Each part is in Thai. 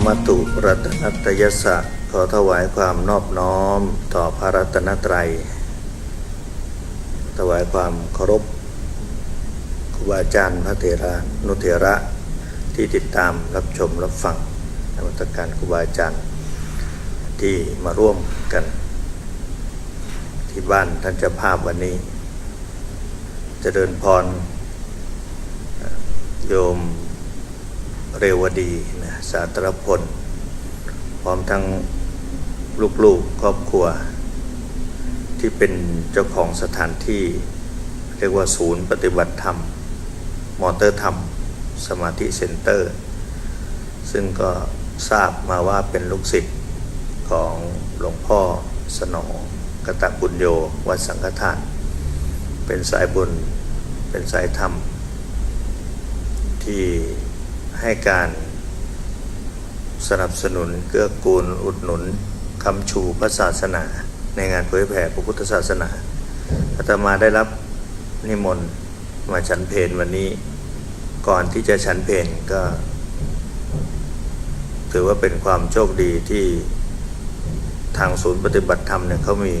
มัตถุรัตนัตยสะขอถวายความนอบน้อมต่อพระรัตนตรัยถวายความเคารพครูบาอาจารย์พระเถระนุเถระที่ติดตามรับชมรับฟังนวัตการครูบาอาจารย์ที่มาร่วมกันที่บ้านท่านเจ้าภาพวันนี้เจริญพรโยมเรวดีนะสาตรพลพร้อมทั้งลูกๆครอบครัวที่เป็นเจ้าของสถานที่เรียกว่าศูนย์ปฏิบัติธรรมมอเตอร์ธรรมสมาธิเซ็นเตอร์ซึ่งก็ทราบมาว่าเป็นลูกศิษย์ของหลวงพ่อสนองกตบุญโยวัดสังฆทานเป็นสายบุญเป็นสายธรรมที่ให้การสนับสนุนเกื้อกูลอุดหนุนคำชูพระศาสนาในงานเผยแผ่พระพุทธศาสนาอาตมาได้รับนิมนต์มาฉันเพลวันนี้ก่อนที่จะฉันเพลก็ถือว่าเป็นความโชคดีที่ทางศูนย์ปฏิบัติธรรมเนี่ยเขามี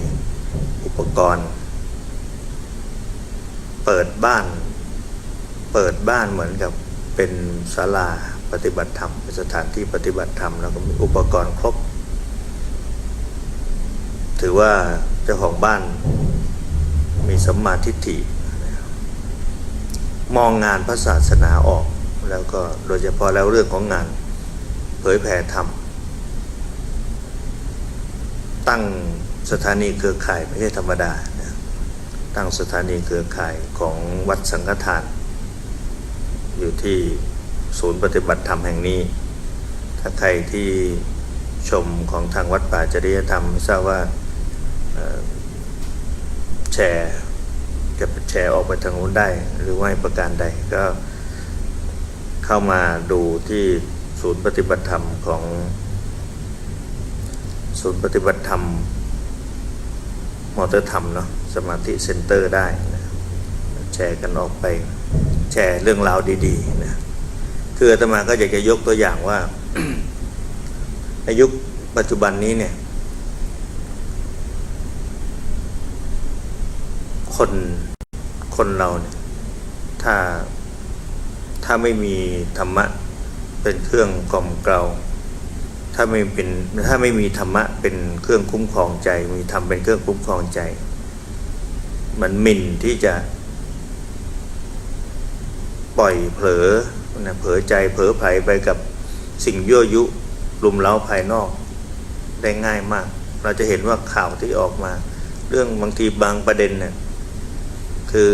อุปกรณ์เปิดบ้านเหมือนกับเป็นศาลาปฏิบัติธรรมเป็นสถานที่ปฏิบัติธรรมแล้วก็มีอุปกรณ์ครบถือว่าเจ้าของบ้านมีสัมมาทิฏฐิมองงานพระศาสนาออกแล้วก็โดยเฉพาะแล้วเรื่องของงานเผยแผ่ธรรมตั้งสถานีเครือข่ายไม่ใช่ธรรมดานะตั้งสถานีเครือข่ายของวัดสังฆทานอยู่ที่ศูนย์ปฏิบัติธรรมแห่งนี้ถ้าใครที่ชมของทางวัดป่าจริยธรรมไม่ทราบว่าแชร์ออกไปทางนู้นได้หรือว่าประการใดก็เข้ามาดูที่ศูนย์ปฏิบัติธรรมของศูนย์ปฏิบัติธรรมมอเตอร์ธรรมเนาะสมาธิเซ็นเตอร์ได้นะแชร์กันออกไปแชร์เรื่องราวดีๆนะคืออาตมาก็อยากจะยกตัวอย่างว่า ในยุคปัจจุบันนี้เนี่ยคนเราเนี่ยถ้าไม่มีธรรมะเป็นเครื่องกล่อมเกลาถ้าไม่มีธรรมะเป็นเครื่องคุ้มครองใจมีธรรมเป็นเครื่องคุ้มครองใจมันหมิ่นที่จะปล่อยเผลอใจเผลอไผลไปกับสิ่งยั่วยุรุมเร้าภายนอกได้ง่ายมากเราจะเห็นว่าข่าวที่ออกมาเรื่องบางทีบางประเด็นเนี่ยคือ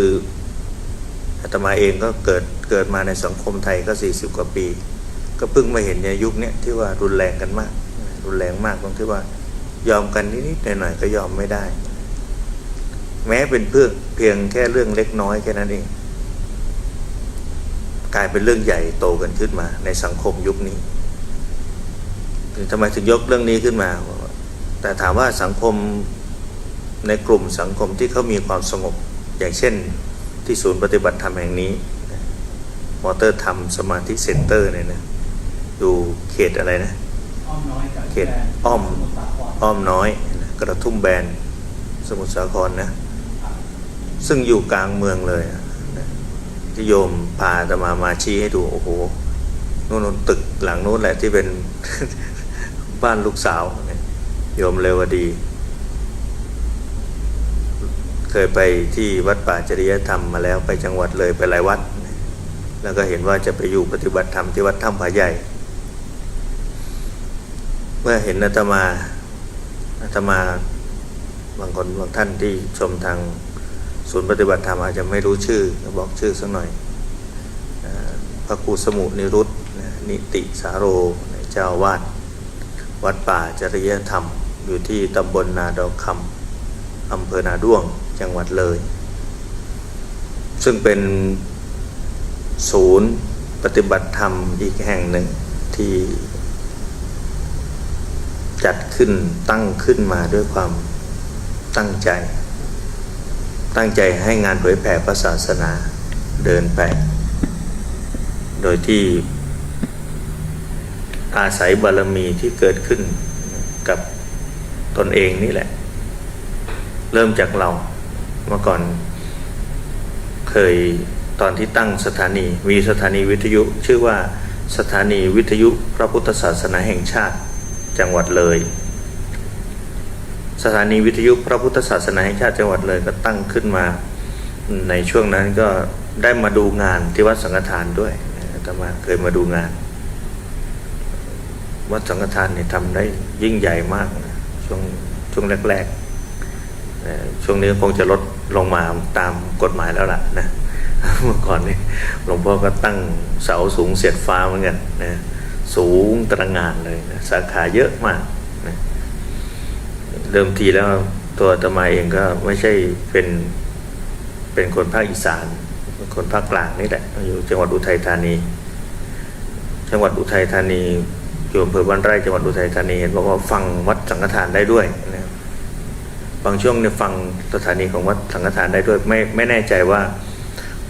อาตมาเองก็เกิดมาในสังคมไทยก็40 กว่าปีก็เพิ่งมาเห็นในยุคนี้ที่ว่ารุนแรงกันมากรุนแรงมากตรงที่ว่ายอมกันนิดๆหน่อยๆก็ยอมไม่ได้แม้เป็นเพียงแค่เรื่องเล็กน้อยแค่นั้นเองกลายเป็นเรื่องใหญ่โตกันขึ้นมาในสังคมยุคนี้ทำไมถึงยกเรื่องนี้ขึ้นมาแต่ถามว่าสังคมในกลุ่มสังคมที่เขามีความสงบอย่างเช่นที่ศูนย์ปฏิบัติธรรมแห่งนี้มอเตอร์ธรรมสมาธิเซ็นเตอร์เนี่ยนะอยู่เขตอะไรนะเขตอ้อมน้อยกระทุ่มแบนสมุทรสาครนะซึ่งอยู่กลางเมืองเลยที่โยมพาอาตมาชี้ให้ดูโอ้โหนู่นตึกหลังนู้นแหละที่เป็น บ้านลูกสาวโยมเรวดีเคยไปที่วัดป่าจริยธรรมมาแล้วไปจังหวัดเลยไปหลายวัดแล้วก็เห็นว่าจะไปอยู่ปฏิบัติธรรมที่วัดถ้ำผาใหญ่เมื่อเห็นอาตมาบางท่านที่ชมทางศูนย์ปฏิบัติธรรมอาจจะไม่รู้ชื่อบอกชื่อสักหน่อยพระครูสมุนิรุตนิติสาโรเจ้าวาดวัดป่าจริยธรรมอยู่ที่ตำบลนาดอกคำอำเภอนาด้วงจังหวัดเลยซึ่งเป็นศูนย์ปฏิบัติธรรมอีกแห่งหนึ่งที่จัดขึ้นตั้งขึ้นมาด้วยความตั้งใจให้งานเผยแผ่พระศาสนาเดินไปโดยที่ อาศัยบารมีที่เกิดขึ้นกับตนเองนี่แหละเริ่มจากเราเมื่อก่อนเคยตอนที่ตั้งสถานีมีสถานีวิทยุชื่อว่าสถานีวิทยุพระพุทธศาสนาแห่งชาติจังหวัดเลยสถานีวิทยุพระพุทธศาสนาแห่งชาติจังหวัดเลยก็ตั้งขึ้นมาในช่วงนั้นก็ได้มาดูงานที่วัดสังฆทานด้วยอาตมาเคยมาดูงานวัดสังฆทานเนี่ยทำได้ยิ่งใหญ่มากนะช่วงแรกๆช่วงนี้คงจะลดลงมาตามกฎหมายแล้วล่ะนะเมื่อก่อนนี่หลวงพ่อก็ตั้งเสาสูงเสียดฟ้าเหมือนกันนะสูงตระหง่านเลยนะสาขาเยอะมากนะเดิมทีแล้วตัวอาตมาเองก็ไม่ใช่เป็นคนภาคอีสานเป็นคนภาคกลางนี่แหละอยู่จังหวัดอุทัยธานีจังหวัดอุทัยธานีอยู่อำเภอบ้านไร่จังหวัดอุทัยธานีเห็นบอกว่าฟังวัดสังฆทานได้ด้วยนะบางช่วงเนี่ยฟังสถานีของวัดสังฆทานได้ด้วยไม่แน่ใจว่า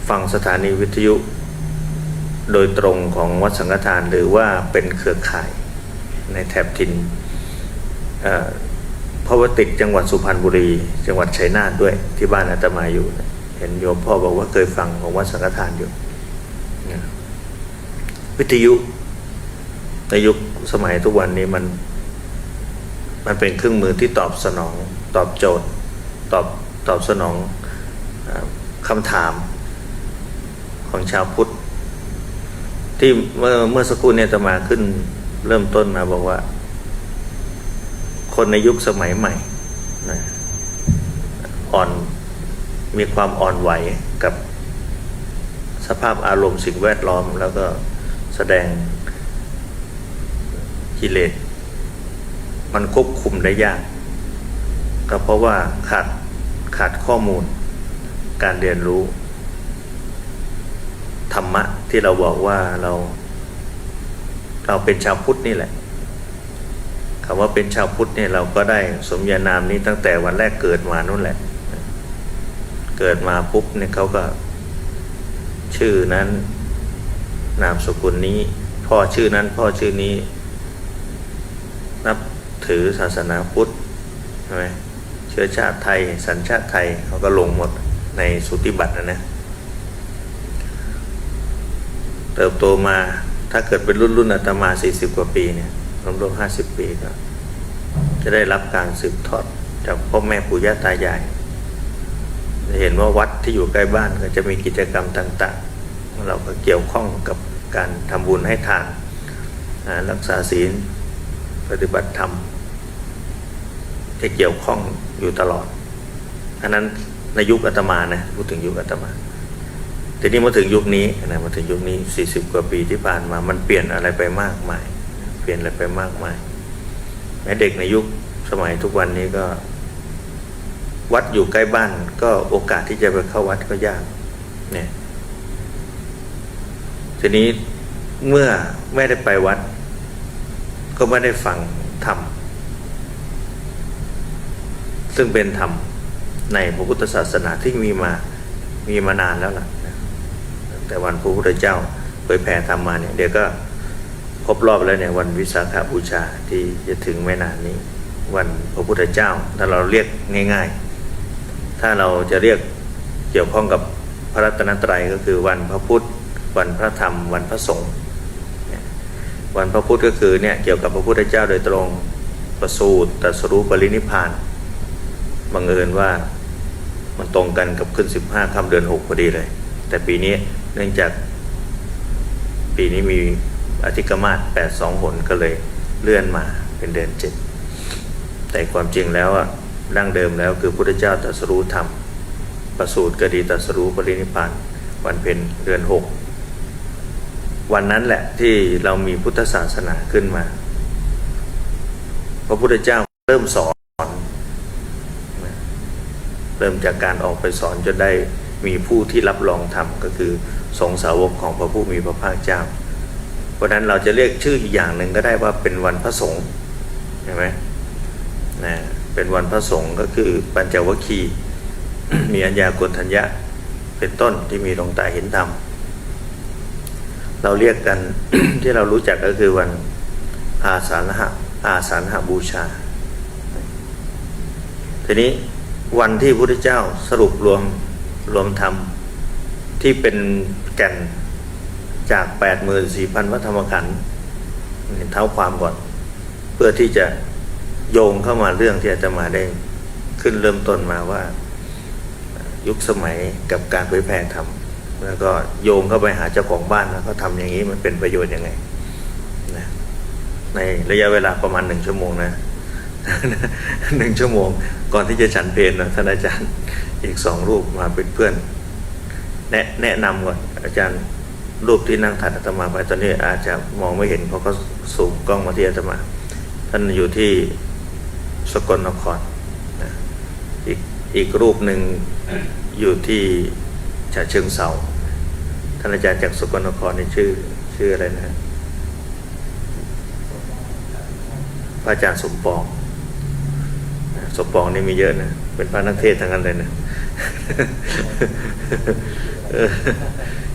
ฟังสถานีวิทยุโดยตรงของวัดสังฆทานหรือว่าเป็นเครือข่ายในแถบถิ่นเพราะว่าติดจังหวัดสุพรรณบุรีจังหวัดชัยนาทด้วยที่บ้านอาตมาอยู่นะเห็นโยมพ่อบอกว่าเคยฟังของวัดสังฆทานอยู่นะวิทยุในยุคสมัยทุกวันนี้มันเป็นเครื่องมือที่ตอบสนองตอบโจทย์ตอบสนองคำถามของชาวพุทธที่เมื่อสักครู่เนี่ยอาตมาขึ้นเริ่มต้นมาบอกว่าคนในยุคสมัยใหม่นะมีความอ่อนไหวกับสภาพอารมณ์สิ่งแวดล้อมแล้วก็แสดงกิเลสมันควบคุมได้ยากก็เพราะว่าขาดข้อมูลการเรียนรู้ธรรมะที่เราบอกว่าเราเป็นชาวพุทธนี่แหละคำว่าเป็นชาวพุทธเนี่ยเราก็ได้สมญานามนี้ตั้งแต่วันแรกเกิดมานู่นแหละเกิดมาปุ๊บเนี่ยเขาก็ชื่อนั้นนามสกุลนี้พ่อชื่อนั้นพ่อชื่อนี้นับถือศาสนาพุทธใช่ไหมเชื้อชาติไทยสัญชาติไทยเขาก็ลงหมดในสุติบัตรนะเติบโตมาถ้าเกิดเป็นรุ่นอาตมา40 กว่าปีเนี่ยรวม50 ปีก็จะได้รับการสืบทอดจากพ่อแม่ปู่ย่าตายายจะเห็นว่าวัดที่อยู่ใกล้บ้านก็จะมีกิจกรรมต่างๆเราก็เกี่ยวข้องกับการทำบุญให้ทานรักษาศีลปฏิบัติธรรมจะเกี่ยวข้องอยู่ตลอดอันนั้นในยุคอาตมานะพูดถึงยุคอาตมาทีนี้มาถึงยุคนี้นะมาถึงยุคนี้40 กว่าปีที่ผ่านมามันเปลี่ยนอะไรไปมากมายแม้เด็กในยุคสมัยทุกวันนี้ก็วัดอยู่ใกล้บ้านก็โอกาสที่จะไปเข้าวัดก็ยากเนี่ยทีนี้เมื่อไม่ได้ไปวัดก็ไม่ได้ฟังธรรมซึ่งเป็นธรรมในพระพุทธศาสนาที่มีมานานแล้วล่ะแต่วันพระพุทธเจ้าเผยแผ่ธรรมมาเนี่ยเดี๋ยวก็ครบรอบแล้วเนี่ยวันวิสาขบูชาที่จะถึงไม่นานนี้วันพระพุทธเจ้าถ้าเราเรียกง่ายๆถ้าเราจะเรียกเกี่ยวข้องกับพระรัตนตรัยก็คือวันพระพุทธวันพระธรรมวันพระสงฆ์วันพระพุทธก็คือเนี่ยเกี่ยวกับพระพุทธเจ้าโดยตรงประสูติตรัสรู้ปรินิพพานบังเอิญว่ามันตรงกันกับขึ้น15 ค่ำเดือน 6พอดีเลยแต่ปีนี้เนื่องจากปีนี้มีอธิกมาส82 หนก็เลยเลื่อนมาเป็นเดือน 7แต่ความจริงแล้วดั้งเดิมแล้วคือพุทธเจ้าตรัสรู้ธรรมประสูติก็ดีตรัสรู้ปรินิพพานวันเพ็ญเดือน 6วันนั้นแหละที่เรามีพุทธศาสนาขึ้นมาพระพุทธเจ้าเริ่มสอนเริ่มจากการออกไปสอนจนได้มีผู้ที่รับรองธรรมก็คือสงฆ์สาวกของพระผู้มีพระภาคเจ้าเพราะนั้นเราจะเรียกชื่ออีกอย่างหนึ่งก็ได้ว่าเป็นวันพระสงฆ์ใช่ไหมนะเป็นวันพระสงฆ์ก็คือปัญจวัคคีย์ มีอัญญาโกณฑัญญะเป็นต้นที่มีดวงตาเห็นธรรมเราเรียกกัน ที่เรารู้จักก็คือวัน อาสาฬหบูชา ทีนี้วันที่พระพุทธเจ้าสรุปรวมธรรมที่เป็นแก่นจาก 84,000 พระธรรมขันธ์เท้าความก่อนเพื่อที่จะโยงเข้ามาเรื่องที่อาตมาได้ขึ้นเริ่มต้นมาว่ายุคสมัยกับการเผยแผ่ธรรมแล้วก็โยงเข้าไปหาเจ้าของบ้านแล้วก็ทำอย่างนี้มันเป็นประโยชน์ยังไงนะในระยะเวลาประมาณ1 ชั่วโมงนะ 1 ชั่วโมงก่อนที่จะฉันเพลนะท่านอาจารย์อีก2 รูปมาเป็นเพื่อนแนะนำก่อนอาจารย์รูปที่นั่งถัดอาตมาไปตอนนี้อาจจะมองไม่เห็นเพราะก็สูงกล้องมาที่อาตมาท่านอยู่ที่สกลนครนะอีกรูปหนึ่งอยู่ที่ฉะเชิงเทราท่านอาจารย์จากสกลนครนี่ชื่ออะไรนะพระอาจารย์สมปองนี่มีเยอะนะเป็นพระนักเทศน์ทั้งนั้นเลยนะ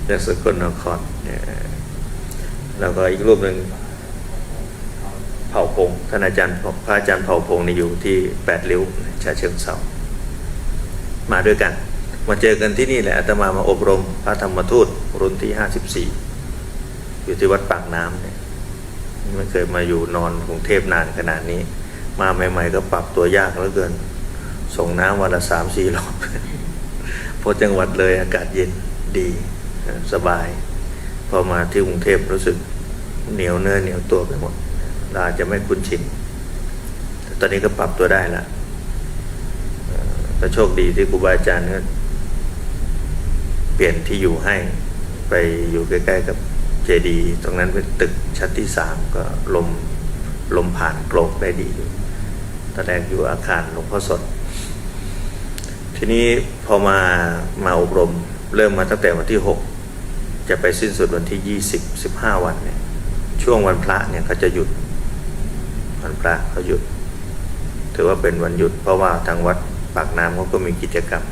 จากสกลนครแล้วก็อีกรูปหนึ่งเผ่าพงท่านอาจารย์พระอาจารย์เผ่าพงนี่อยู่ที่8 ริ้วฉะเชิงเทรามาด้วยกันมาเจอกันที่นี่แหละอาตมาอบรมพระธรรมทูตรุ่นที่54อยู่ที่วัดปากน้ำเนี่ยไม่เคยมาอยู่นอนกรุงเทพนานขนาดนี้มาใหม่ๆก็ปรับตัวยากเหลือเกินส่งน้ำวันละ 3-4 รอบ เพราะจังหวัดเลยอากาศเย็นดีสบายพอมาที่กรุงเทพรู้สึกเหนียวเนื้อเหนียวตัวไปหมดเราอาจจะไม่คุ้นชินแต่ตอนนี้ก็ปรับตัวได้ละก็โชคดีที่ครูบาอาจารย์ก็เปลี่ยนที่อยู่ให้ไปอยู่ใกล้ๆกับเจดีย์ตรงนั้นเป็นตึกชั้นที่3ก็ลมผ่านโปร่งได้ดีตอนแรกอยู่อาคารหลวงพ่อสดทีนี้พอมาอบรมเริ่มมาตั้งแต่วันที่6จะไปสิ้นสุดวันที่15 วันเนี่ยช่วงวันพระเนี่ยเขาจะหยุดวันพระเขาหยุดถือว่าเป็นวันหยุดเพราะว่าทางวัดปากน้ำเขาก็มีกิจกรรม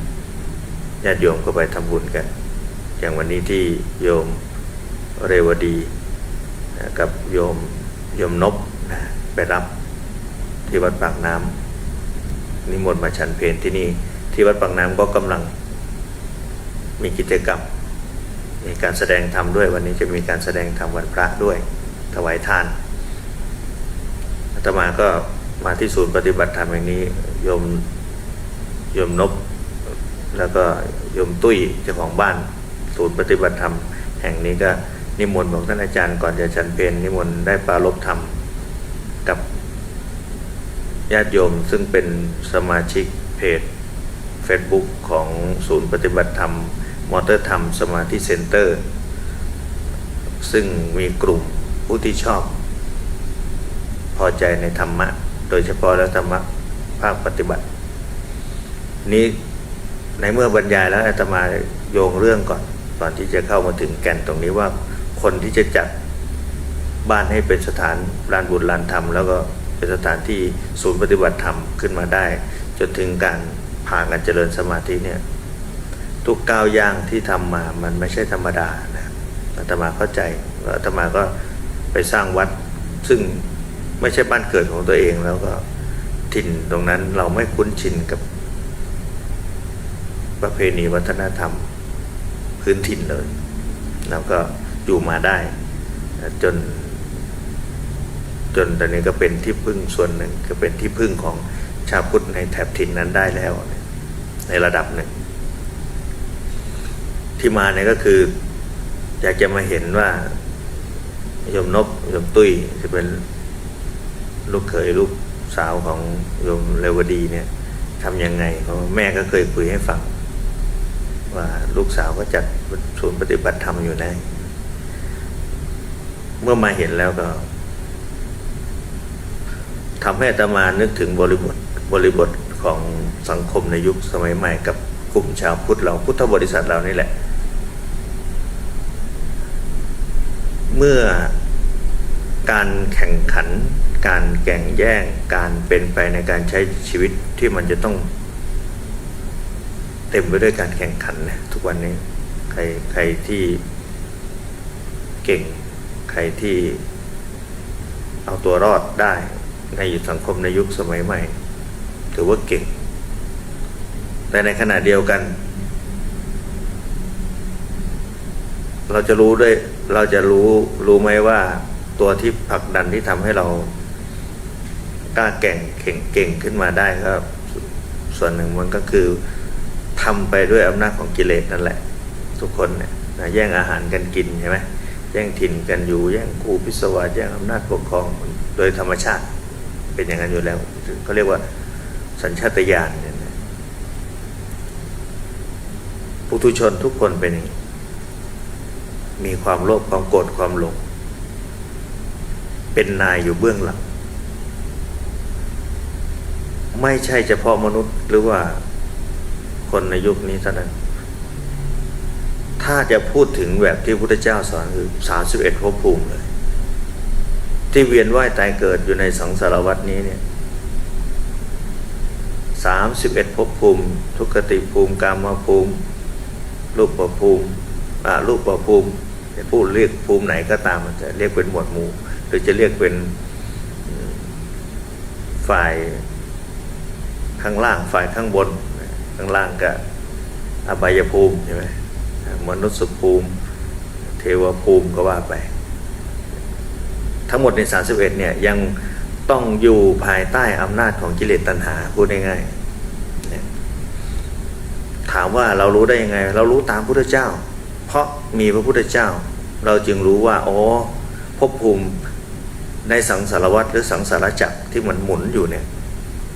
ญาติโยมก็ไปทำบุญกันอย่างวันนี้ที่โยมเรวดีกับโยมนบไปรับที่วัดปากน้ำนิมนต์มาฉันเพลที่นี่ที่วัดปากน้ำก็กำลังมีกิจกรรมมีการแสดงธรรมด้วยวันนี้จะมีการแสดงธรรมวันพระด้วยถวายทานอาตมาก็มาที่ศูนย์ปฏิบัติธรรมแห่งนี้โยมนบแล้วก็โยมตุ้ยเจ้าของบ้านศูนย์ปฏิบัติธรรมแห่งนี้ก็นิมนต์บอกท่านอาจารย์ก่อนจะฉันเพลนิมนต์ได้ปรารภธรรมกับญาติโยมซึ่งเป็นสมาชิกเพจ Facebook ของศูนย์ปฏิบัติธรรมมอเตอร์ธรรมสมาธิเซ็นเตอร์ซึ่งมีกลุ่มผู้ที่ชอบพอใจในธรรมะโดยเฉพาะแล้วธรรมะภาคปฏิบัตินี้ในเมื่อบรรยายแล้วอาตมาโยงเรื่องก่อนที่จะเข้ามาถึงแก่นตรงนี้ว่าคนที่จะจัดบ้านให้เป็นสถานลานบุญลานธรรมแล้วก็เป็นสถานที่ศูนย์ปฏิบัติธรรมขึ้นมาได้จนถึงการพากันเจริญสมาธิเนี่ยทุกก้าวย่างที่ทำมามันไม่ใช่ธรรมดานะอาตมาเข้าใจว่าอาตมาก็ไปสร้างวัดซึ่งไม่ใช่บ้านเกิดของตัวเองแล้วก็ถิ่นตรงนั้นเราไม่คุ้นชินกับประเพณีวัฒนธรรมพื้นถิ่นเลยเราก็อยู่มาได้จนตอนนี้ก็เป็นที่พึ่งส่วนหนึ่งก็เป็นที่พึ่งของชาวพุทธในแถบถิ่นนั้นได้แล้วในระดับหนึ่งที่มาเนี่ยก็คืออยากจะมาเห็นว่าโยมนบโยมตุ้ยจะเป็นลูกเขยลูกสาวของโยมเรวดีเนี่ยทำยังไงเพราะแม่ก็เคยคุยให้ฟังว่าลูกสาวก็จัดศูนย์ปฏิบัติธรรมอยู่นะเมื่อมาเห็นแล้วก็ทำให้อาตมานึกถึงบริบทของสังคมในยุคสมัยใหม่กับกลุ่มชาวพุทธเราพุทธบริษัทเรานี่แหละเมื่อการแข่งขันการแข่งแย่งการเป็นไปในการใช้ชีวิตที่มันจะต้องเต็มไปด้วยการแข่งขันนะทุกวันนี้ใครที่เก่งใครที่ เอาตัวรอดได้ในสังคมในยุคสมัยใหม่ถือว่าเก่งแต่ในขณะเดียวกันเราจะรู้ไหมว่าตัวที่ผลักดันที่ทำให้เรากล้าเก่งขึ้นมาได้ก็ส่วนหนึ่งมันก็คือทำไปด้วยอำนาจของกิเลสนั่นแหละทุกคนเนี่ยแย่งอาหารกันกินใช่ไหมแย่งถิ่นกันอยู่แย่งคู่พิศวาสแย่งอำนาจปกครองโดยธรรมชาติเป็นอย่างนั้นอยู่แล้วเขาเรียกว่าสัญชาตญาณเนี่ยปุถุชนทุกคนเป็นอย่างนี้มีความโลภความโกรธความหลงเป็นนายอยู่เบื้องหลังไม่ใช่เฉพาะมนุษย์หรือว่าคนในยุคนี้เท่านั้นถ้าจะพูดถึงแบบที่พระพุทธเจ้าสอนคือ31ภพภูมิเลยที่เวียนว่ายตายเกิดอยู่ในสังสารวัฏนี้เนี่ย31ภพภูมิทุกขติภูมิกามภูมิรูปภูมิรูปภูมิจะพูดเรียกภูมิไหนก็ตามมันจะเรียกเป็นหมวดหมู่หรือจะเรียกเป็นฝ่ายข้างล่างฝ่ายข้างบนข้างล่างก็อบายภูมิใช่ไหมมนุษย์ภูมิเทวภูมิก็ว่าไปทั้งหมดใน31เนี่ยยังต้องอยู่ภายใต้อำนาจของกิเลสตัณหาพูดง่ายๆถามว่าเรารู้ได้ยังไงเรารู้ตามพระพุทธเจ้าเพราะมีพระพุทธเจ้าเราจึงรู้ว่าภพภูมิในสังสารวัฏหรือสังสารจักรที่มันหมุนอยู่เนี่ย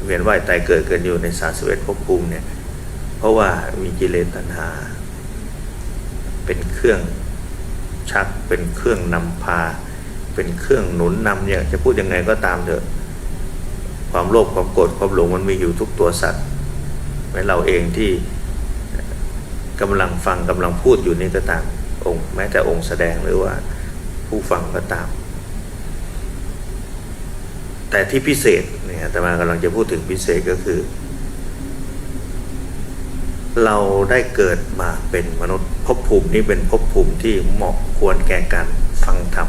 เวียนว่ายตายเกิดกันอยู่ใน31ภพภูมิเนี่ยเพราะว่ามีกิเลสตัณหาเป็นเครื่องชักเป็นเครื่องนำพาเป็นเครื่องหนุนนำเนี่ยจะพูดยังไงก็ตามเถอะความโลภความโกรธความหลงมันมีอยู่ทุกตัวสัตว์แม้เราเองที่กำลังฟังกำลังพูดอยู่นี่ก็ตามองค์แม้แต่องค์แสดงหรือว่าผู้ฟังก็ตามแต่ที่พิเศษเนี่ยอาตมากำลังจะพูดถึงพิเศษก็คือเราได้เกิดมาเป็นมนุษย์ภพภูมินี้เป็นภพภูมิที่เหมาะควรแก่การฟังธรรม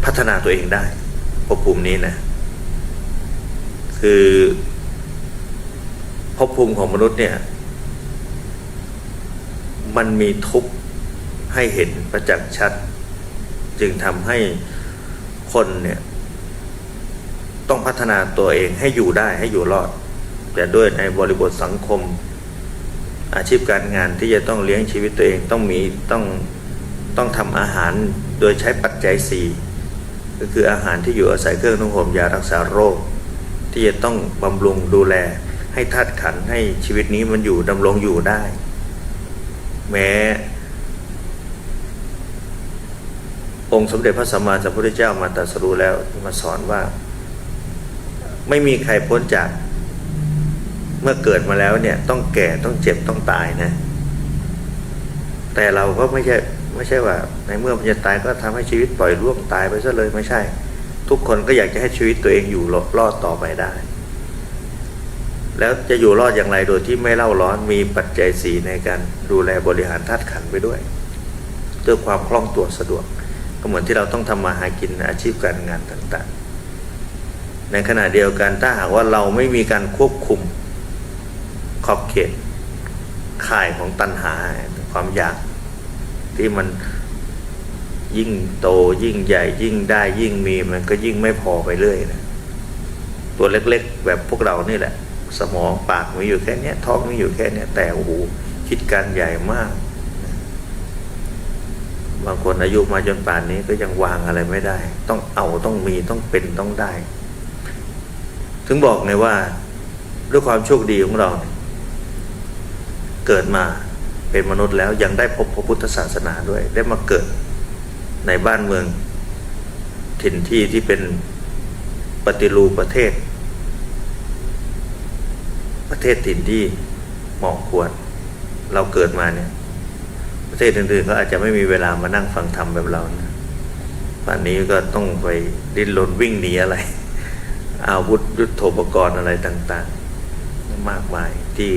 พัฒนาตัวเองได้ภพภูมินี้นะคือภพภูมิของมนุษย์เนี่ยมันมีทุกข์ให้เห็นประจักษ์ชัดจึงทำให้คนเนี่ยต้องพัฒนาตัวเองให้อยู่ได้ให้อยู่รอดแต่ด้วยในบริบทสังคมอาชีพการงานที่จะต้องเลี้ยงชีวิตตัวเองต้องทำอาหารโดยใช้ปัจจัย4ก็คืออาหารที่อยู่อาศัยเครื่องนุ่งห่มยารักษาโรคที่จะต้องบำรุงดูแลให้ธาตุขันธ์ให้ชีวิตนี้มันอยู่ดำรงอยู่ได้แม้องค์สมเด็จพระสัมมาสัมพุทธเจ้ามาตรัสรู้แล้วมาสอนว่าไม่มีใครพ้นจากเมื่อเกิดมาแล้วเนี่ยต้องแก่ต้องเจ็บต้องตายนะแต่เราก็ไม่ใช่ว่าในเมื่อมันจะตายก็ทำให้ชีวิตปล่อยล่วงตายไปซะเลยไม่ใช่ทุกคนก็อยากจะให้ชีวิตตัวเองอยู่รอดต่อไปได้แล้วจะอยู่รอดอย่างไรโดยที่ไม่เล่าร้อนมีปัจจัย4ในการดูแลบริหารธาตุขันธ์ไปด้วยด้วยความคล่องตัวสะดวกก็เหมือนที่เราต้องทำมาหากินอาชีพการงานต่างๆในขณะเดียวกันถ้าหากว่าเราไม่มีการควบคุมขอบเขตข่ายของตัณหาความอยากที่มันยิ่งโตยิ่งใหญ่ยิ่งได้ยิ่งมีมันก็ยิ่งไม่พอไปเรื่อยนะตัวเล็กๆแบบพวกเรานี่แหละสมองปากมีอยู่แค่นี้ท้องมีอยู่แค่นี้แต่โอ้โหคิดการใหญ่มากบางคนอายุมาจนป่านนี้ก็ยังวางอะไรไม่ได้ต้องเอาต้องมีต้องเป็นต้องได้ถึงบอกไงว่าด้วยความโชคดีของเราเกิดมาเป็นมนุษย์แล้วยังได้พบพระพุทธศาสนาด้วยได้มาเกิดในบ้านเมืองถิ่นที่ที่เป็นปฏิรูปประเทศถิ่นที่เหมาะควรเราเกิดมาเนี่ยประเทศอื่นๆเขาอาจจะไม่มีเวลามานั่งฟังธรรมแบบเรานะป่านนี้ก็ต้องไปดิ้นรนวิ่งหนีอะไรอาวุธยุทโธปกรณ์อะไรต่างๆมากมายที่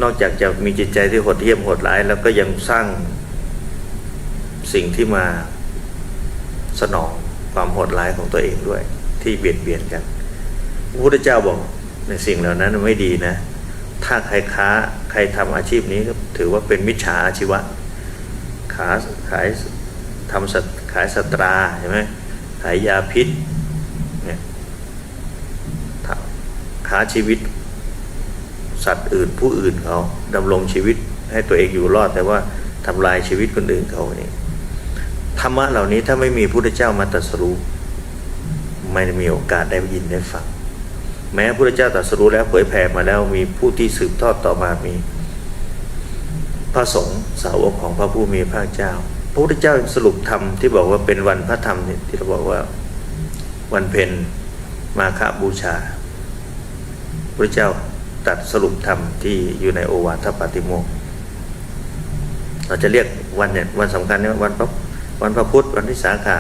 นอกจากจะมีจิตใจที่โหดเหี้ยมโหดร้ายแล้วก็ยังสร้างสิ่งที่มาสนอง ความโหดร้ายของตัวเองด้วยที่เบียดเบียนกันพระพุทธเจ้าบอกในสิ่งเหล่านั้นไม่ดีนะถ้าใครค้าใครทำอาชีพนี้ก็ถือว่าเป็นมิจฉาอาชีวะขายทำสัตว์ขายสัตราใช่ไหมขายยาพิษเนี่ยค้าชีวิตสัตว์อื่นผู้อื่นเขาดำรงชีวิตให้ตัวเองอยู่รอดแต่ว่าทำลายชีวิตคนอื่นเขานี่ธรรมะเหล่านี้ถ้าไม่มีพระพุทธเจ้ามาตรัสรู้ไม่มีโอกาสได้ยินได้ฟังแม้พระพุทธเจ้าตรัสรู้แล้วเผยแผ่มาแล้วมีผู้ที่สืบทอดต่อมามีพระสงฆ์สาวกของพระผู้มีพระเจ้าพระพุทธเจ้าสรุปธรรมที่บอกว่าเป็นวันพระธรรมที่เราบอกว่าวันเพ็ญมาฆบูชาพระเจ้าตรัสสรุปธรรมที่อยู่ในโอวาทปาติโมกข์เราจะเรียกวันเนี่ยวันสำคัญเนี่ยวันพระพุธวันวิสาขะ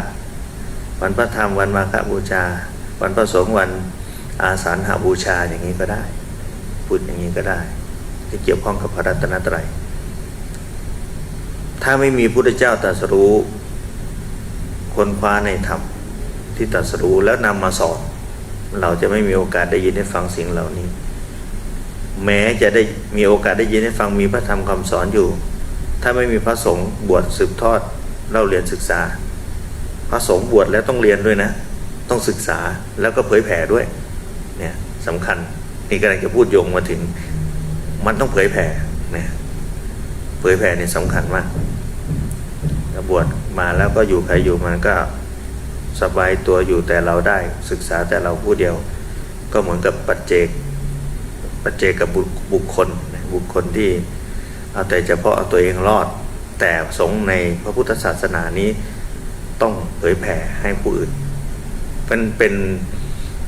วันพระธรรมวันมาฆบูชาวันพระสงฆ์วันอาสาฬหบูชาอย่างนี้ก็ได้พูดอย่างนี้ก็ได้ที่เกี่ยวข้องกับพระรัตนตรัยถ้าไม่มีพุทธเจ้าตรัสรู้ค้นคว้าในธรรมที่ตรัสรู้แล้วนำมาสอนเราจะไม่มีโอกาสได้ยินได้ฟังสิ่งเหล่านี้แม้จะได้มีโอกาสได้ยินได้ฟังมีพระธรรมคำสอนอยู่ถ้าไม่มีพระสงฆ์บวชสืบทอดเล่าเรียนศึกษาพระสงฆ์บวชแล้วต้องเรียนด้วยนะต้องศึกษาแล้วก็เผยแผ่ด้วยเนี่ยสำคัญนี่กำลังจะพูดโยงมาถึงมันต้องเผยแผ่เนี่ยเผยแผ่เนี่ยสำคัญมากบวชมาแล้วก็อยู่ใครอยู่มันก็สบายตัวอยู่แต่เราได้ศึกษาแต่เราผู้เดียวก็เหมือนกับปัจเจกกับบุคคลที่เอาแต่เฉพาะเอาตัวเองรอดแต่สงฆ์ในพระพุทธศาสนานี้ต้องเผยแผ่ให้ผู้อื่นเป็น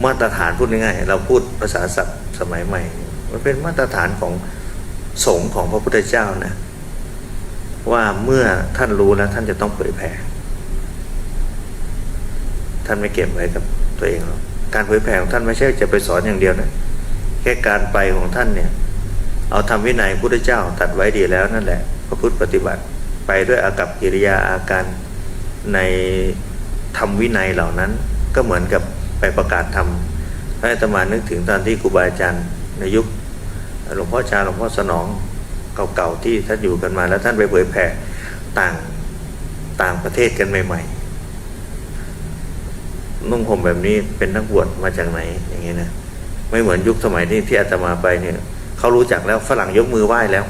มาตรฐานพูดง่ายๆเราพูดภาษาศัพท์สมัยใหม่มันเป็นมาตรฐานของสงฆ์ของพระพุทธเจ้านะว่าเมื่อท่านรู้แล้วท่านจะต้องเผยแผ่ท่านไม่เก็บไว้กับตัวเองหรอกการเผยแผ่ของท่านไม่ใช่จะไปสอนอย่างเดียวนะแค่การไปของท่านเนี่ยเอาธรรมวินัยพุทธเจ้าตรัสไว้ดีแล้วนั่นแหละพระพุทธปฏิบัติไปด้วยอากัปกิริยาอาการในธรรมวินัยเหล่านั้นก็เหมือนกับไปประกาศธรรมให้อาตมานึกถึงตอนที่ครูบาอาจารย์ในยุคหลวงพ่อชาหลวงพ่อสนองเก่าๆที่ท่านอยู่กันมาแล้วท่านไปเผยแผ่ต่างประเทศกันใหม่ๆนุ่งห่มแบบนี้เป็นนักบวชมาจากไหนอย่างนี้นะไม่เหมือนยุคสมัยนี้ที่อาตมาไปเนี่ยเขารู้จักแล้วฝรั่งยกมือไหว้แล้ว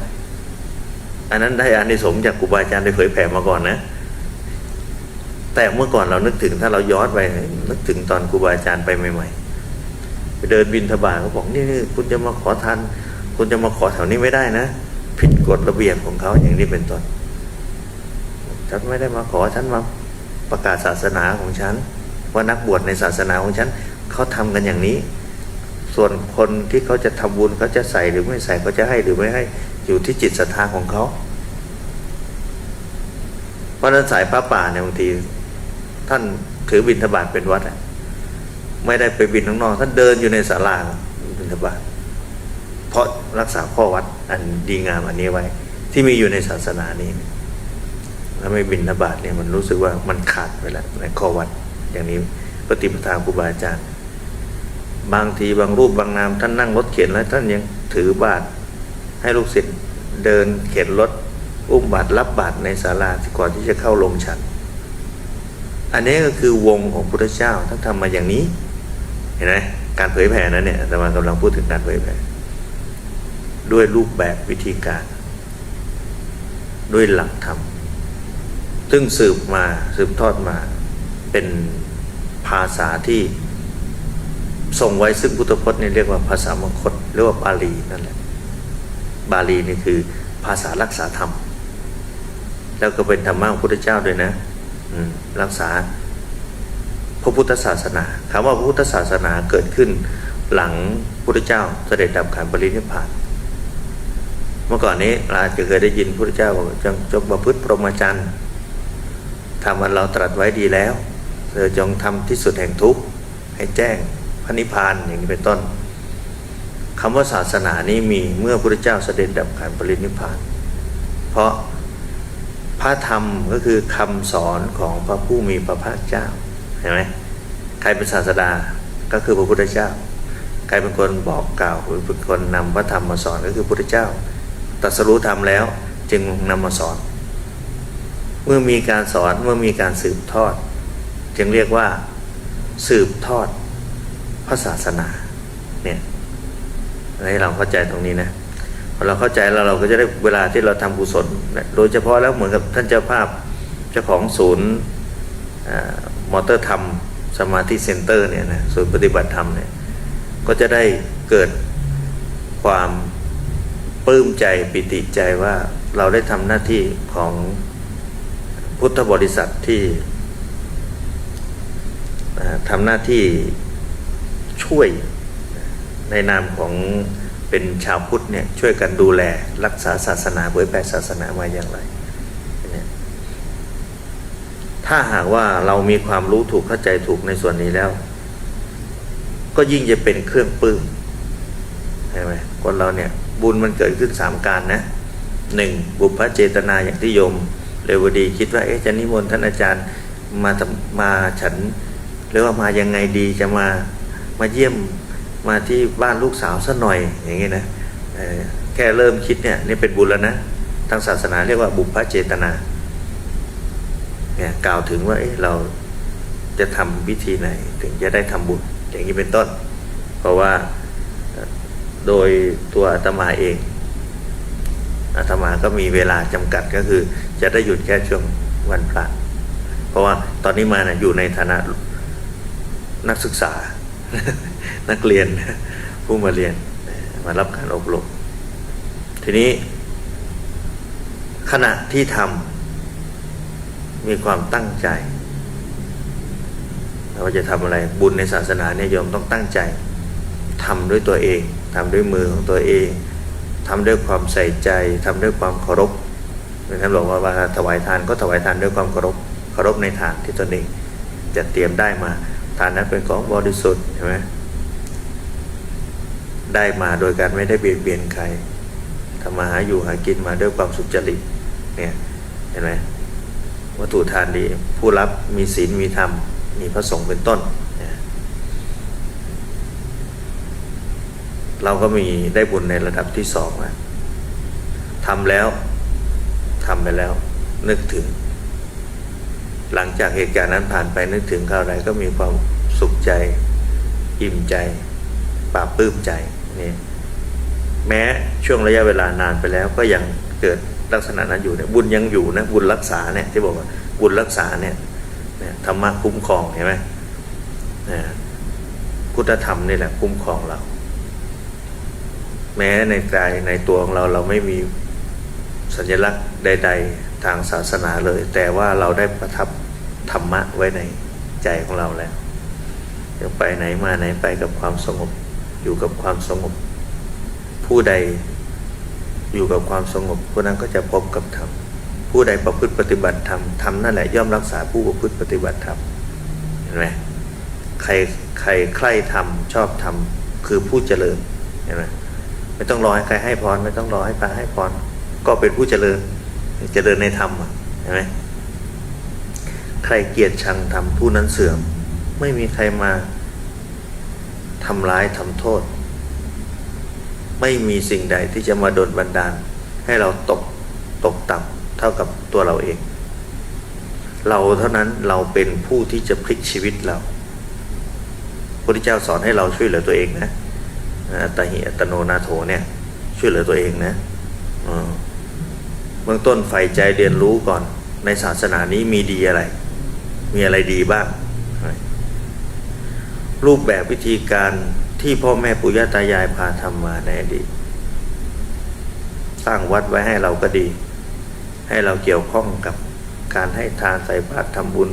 อันนั้นได้อานิสงส์จากครูบาอาจารย์ได้เผยแผ่มาก่อนนะแต่เมื่อก่อนเรานึกถึงถ้าเราย้อนไปนึกถึงตอนครูบาอาจารย์ไปใหม่ๆไปเดินบิณฑบาตเขาบอกนี่คุณจะมาขอทานคุณจะมาขอแถวนี้ไม่ได้นะผิดกฎระเบียบของเขาอย่างนี้เป็นต้นฉันไม่ได้มาขอฉันมาประกาศศาสนาของฉันว่านักบวชในศาสนาของฉันเขาทำกันอย่างนี้ส่วนคนที่เขาจะทำบุญเขาจะใส่หรือไม่ใส่เขาจะให้หรือไม่ให้อยู่ที่จิตศรัทธาของเขาเพราะนั้นสายพระป่าเนี่ยบางทีท่านถือบิณฑบาตเป็นวัดไม่ได้ไปบิณข้างนอกท่านเดินอยู่ในศาลาบิณฑบาตเพราะรักษาข้อวัดอันดีงามอันนี้ไว้ที่มีอยู่ในศาสนานี้ถ้าไม่บิณฑบาตเนี่ยมันรู้สึกว่ามันขาดไปแล้วในข้อวัดอย่างนี้ปฏิปทาครูบาอาจารย์บางทีบางรูปบางนามท่านนั่งรถเข็นแล้วท่านยังถือบาตรให้ลูกศิษย์เดินเข็นรถอุ้มบาตรรับบาตรในศาลาก่อนที่จะเข้าลงฉันอันนี้ก็คือวงของพุทธเจ้าท่านทำมาอย่างนี้เห็นไหมการเผยแผ่นั้นเนี่ยอาตมากำลังพูดถึงการเผยแผ่ด้วยรูปแบบวิธีการด้วยหลักธรรมซึ่งสืบทอดมาเป็นภาษาที่ทรงไว้ซึ่งพุทธพจน์นี่เรียกว่าภาษามคธเรียกว่าบาลีนั่นแหละบาลีนี่คือภาษารักษาธรรมแล้วก็เป็นธรรมะของพุทธเจ้าด้วยนะรักษาพระพุทธศาสนาคำว่าพระพุทธศาสนาเกิดขึ้นหลังพุทธเจ้าเสด็จดับขันธ์ปรินิพพานเมื่อก่อนนี้เราอาจจะเคยได้ยินพระพุทธเจ้าบอกจงประพฤติพรหมจรรย์ทำอันเราตรัสไว้ดีแล้วเธอจงทำที่สุดแห่งทุกข์ให้แจ้งพระนิพพานอย่างนี้เป็นต้นคำว่าศาสนานี้มีเมื่อพระพุทธเจ้าเสด็จดับขันธ์ปรินิพพานเพราะพระธรรมก็คือคำสอนของพระผู้มีพระภาคเจ้า เห็นไหมใครเป็นศาสดาก็คือพระพุทธเจ้าใครเป็นคนบอกกล่าวหรือเป็นคนนำพระธรรมมาสอนก็คือพระพุทธเจ้าตรัสรู้ธรรมแล้วจึงนำมาสอนเมื่อมีการสอนเมื่อมีการสืบทอดจึงเรียกว่าสืบทอดพระศาสนาเนี่ยให้เราเข้าใจตรงนี้นะพอเราเข้าใจแล้วเราก็จะได้เวลาที่เราทำกุศลโดยเฉพาะแล้วเหมือนกับท่านเจ้าภาพเจ้าของศูนย์มอเตอร์ธรรมสมาธิเซ็นเตอร์เนี่ยนะศูนย์ปฏิบัติธรรมเนี่ยก็จะได้เกิดความปลื้มใจปิติใจว่าเราได้ทำหน้าที่ของพุทธบริษัทที่ทำหน้าที่ช่วยในนามของเป็นชาวพุทธเนี่ยช่วยกันดูแลรักษาศาสนาเผยแผ่ศาสนามาอย่างไรถ้าหากว่าเรามีความรู้ถูกเข้าใจถูกในส่วนนี้แล้วก็ยิ่งจะเป็นเครื่องปลื้มใช่ไหมคนเราเนี่ยบุญมันเกิดขึ้น3การนะ1บุพเจตนาอย่างที่โยมเรวดีคิดว่าจะนิมนต์ท่านอาจารย์มาฉันหรือว่ามายังไงดีจะมาเยี่ยมมาที่บ้านลูกสาวซะหน่อยอย่างงี้นะแค่เริ่มคิดเนี่ยนี่เป็นบุญแล้วนะทางศาสนาเรียกว่าบุพเจตนาเนี่ยกล่าวถึงว่าเราจะทำวิธีไหนถึงจะได้ทำบุญอย่างนี้เป็นต้นเพราะว่าโดยตัวอาตมาเองอาตมาก็มีเวลาจำกัดก็คือจะได้หยุดแค่ช่วงวันพระเพราะว่าตอนนี้มานะอยู่ในฐานะนักศึกษา นักเรียนผู้มาเรียนมารับการอบรมทีนี้ขณะที่ทำมีความตั้งใจว่าจะทำอะไรบุญในศาสนาเนี่ยโยมต้องตั้งใจทำด้วยตัวเองทำด้วยมือของตัวเองทำด้วยความใส่ใจทำด้วยความเคารพท่านบอกว่าถวายทานก็ถวายทานด้วยความเคารพในทานที่ตนเองจะเตรียมได้มาทานนั้นเป็นของบริสุทธิ์ใช่ไหมได้มาโดยการไม่ได้เบียดเบียนใครทำมาหาอยู่หากินมาด้วยความสุจริตเนี่ยเห็นไหมวัตถุทานดีผู้รับมีศีลมีธรรมมีพระสงฆ์เป็นต้นเราก็มีได้บุญในระดับที่2นะทำไปแล้วนึกถึงหลังจากเหตุการณ์นั้นผ่านไปนึกถึงคราวใดก็มีความสุขใจอิ่มใจปราบปลื้มใจนี่แม้ช่วงระยะเวลานานไปแล้วก็ยังเกิดลักษณะนั้นอยู่เนี่ยบุญยังอยู่นะบุญรักษาเนี่ยที่บอกว่าบุญรักษาเนี่ยธรรมะคุ้มครองเห็นไหมพุทธธรรมนี่แหละคุ้มครองเราแม้ในกายในตัวของเราไม่มีสัญลักษณ์ใดๆทางศาสนาเลยแต่ว่าเราได้ประทับธรรมะไว้ในใจของเราแล้วจะไปไหนมาไหนไปกับความสงบอยู่กับความสงบผู้ใดอยู่กับความสงบผู้นั้นก็จะพบกับธรรมผู้ใดประพฤติปฏิบัติธรรมธรรมนั่นแหละย่อมรักษาผู้ประพฤติปฏิบัติธรรมเห็นไหมใครใคร่ธรรมชอบธรรมคือผู้เจริญเห็นไหมไม่ต้องรอให้ใครให้พรไม่ต้องรอให้พระให้พรก็เป็นผู้เจริญในธรรมเห็นไหมใครเกลียดชังธรรมผู้นั้นเสื่อมไม่มีใครมาทำร้ายทำโทษไม่มีสิ่งใดที่จะมาดลบันดาลให้เราตกต่ำเท่ากับตัวเราเองเราเท่านั้นเราเป็นผู้ที่จะพลิกชีวิตเราพระพุทธเจ้าสอนให้เราช่วยเหลือตัวเองนะอัตหิอัตโนนาโถเนี่ยช่วยเหลือตัวเองนะเบื้องต้นใฝ่ใจเรียนรู้ก่อนในศาสนานี้มีดีอะไรมีอะไรดีบ้างรูปแบบวิธีการที่พ่อแม่ปู่ย่าตายายพาทำมาในอดีตสร้างวัดไว้ให้เราก็ดีให้เราเกี่ยวข้องกับการให้ทานใส่บาตรทำบุญ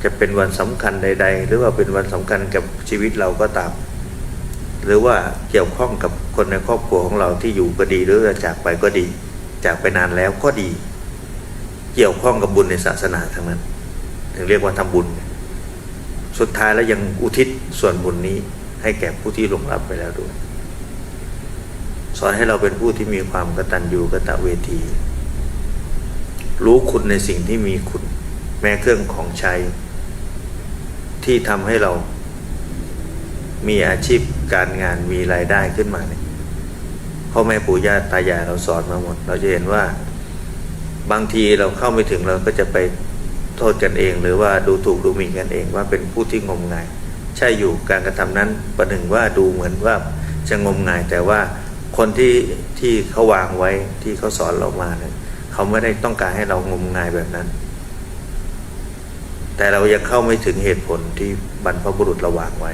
จะเป็นวันสำคัญใดๆหรือว่าเป็นวันสำคัญกับชีวิตเราก็ตามหรือว่าเกี่ยวข้องกับคนในครอบครัวของเราที่อยู่ก็ดีหรือจากไปก็ดีจากไปนานแล้วก็ดีเกี่ยวข้องกับบุญในศาสนาทั้งนั้นถึงเรียกว่าทำบุญสุดท้ายแล้วยังอุทิศส่วนบุญนี้ให้แก่ผู้ที่ล่วงลับไปแล้วด้วยสอนให้เราเป็นผู้ที่มีความกตัญญูกตเวทีรู้คุณในสิ่งที่มีคุณแม้เครื่องของใช้ ที่ทำให้เรามีอาชีพการงานมีรายได้ขึ้นมาเนี่ยพ่อแม่ปู่ย่าตายายเราสอนมาหมดเราจะเห็นว่าบางทีเราเข้าไม่ถึงเราก็จะไปโทษกันเองหรือว่าดูถูกดูหมิ่นกันเองว่าเป็นผู้ที่งมงายใช่อยู่การกระทำนั้นประหนึ่งว่าดูเหมือนว่าจะงมงายแต่ว่าคนที่เขาวางไว้ที่เขาสอนเรามาเนี่ยเขาไม่ได้ต้องการให้เรางมงายแบบนั้นแต่เรายังเข้าไม่ถึงเหตุผลที่บรรพบุรุษเราวางไว้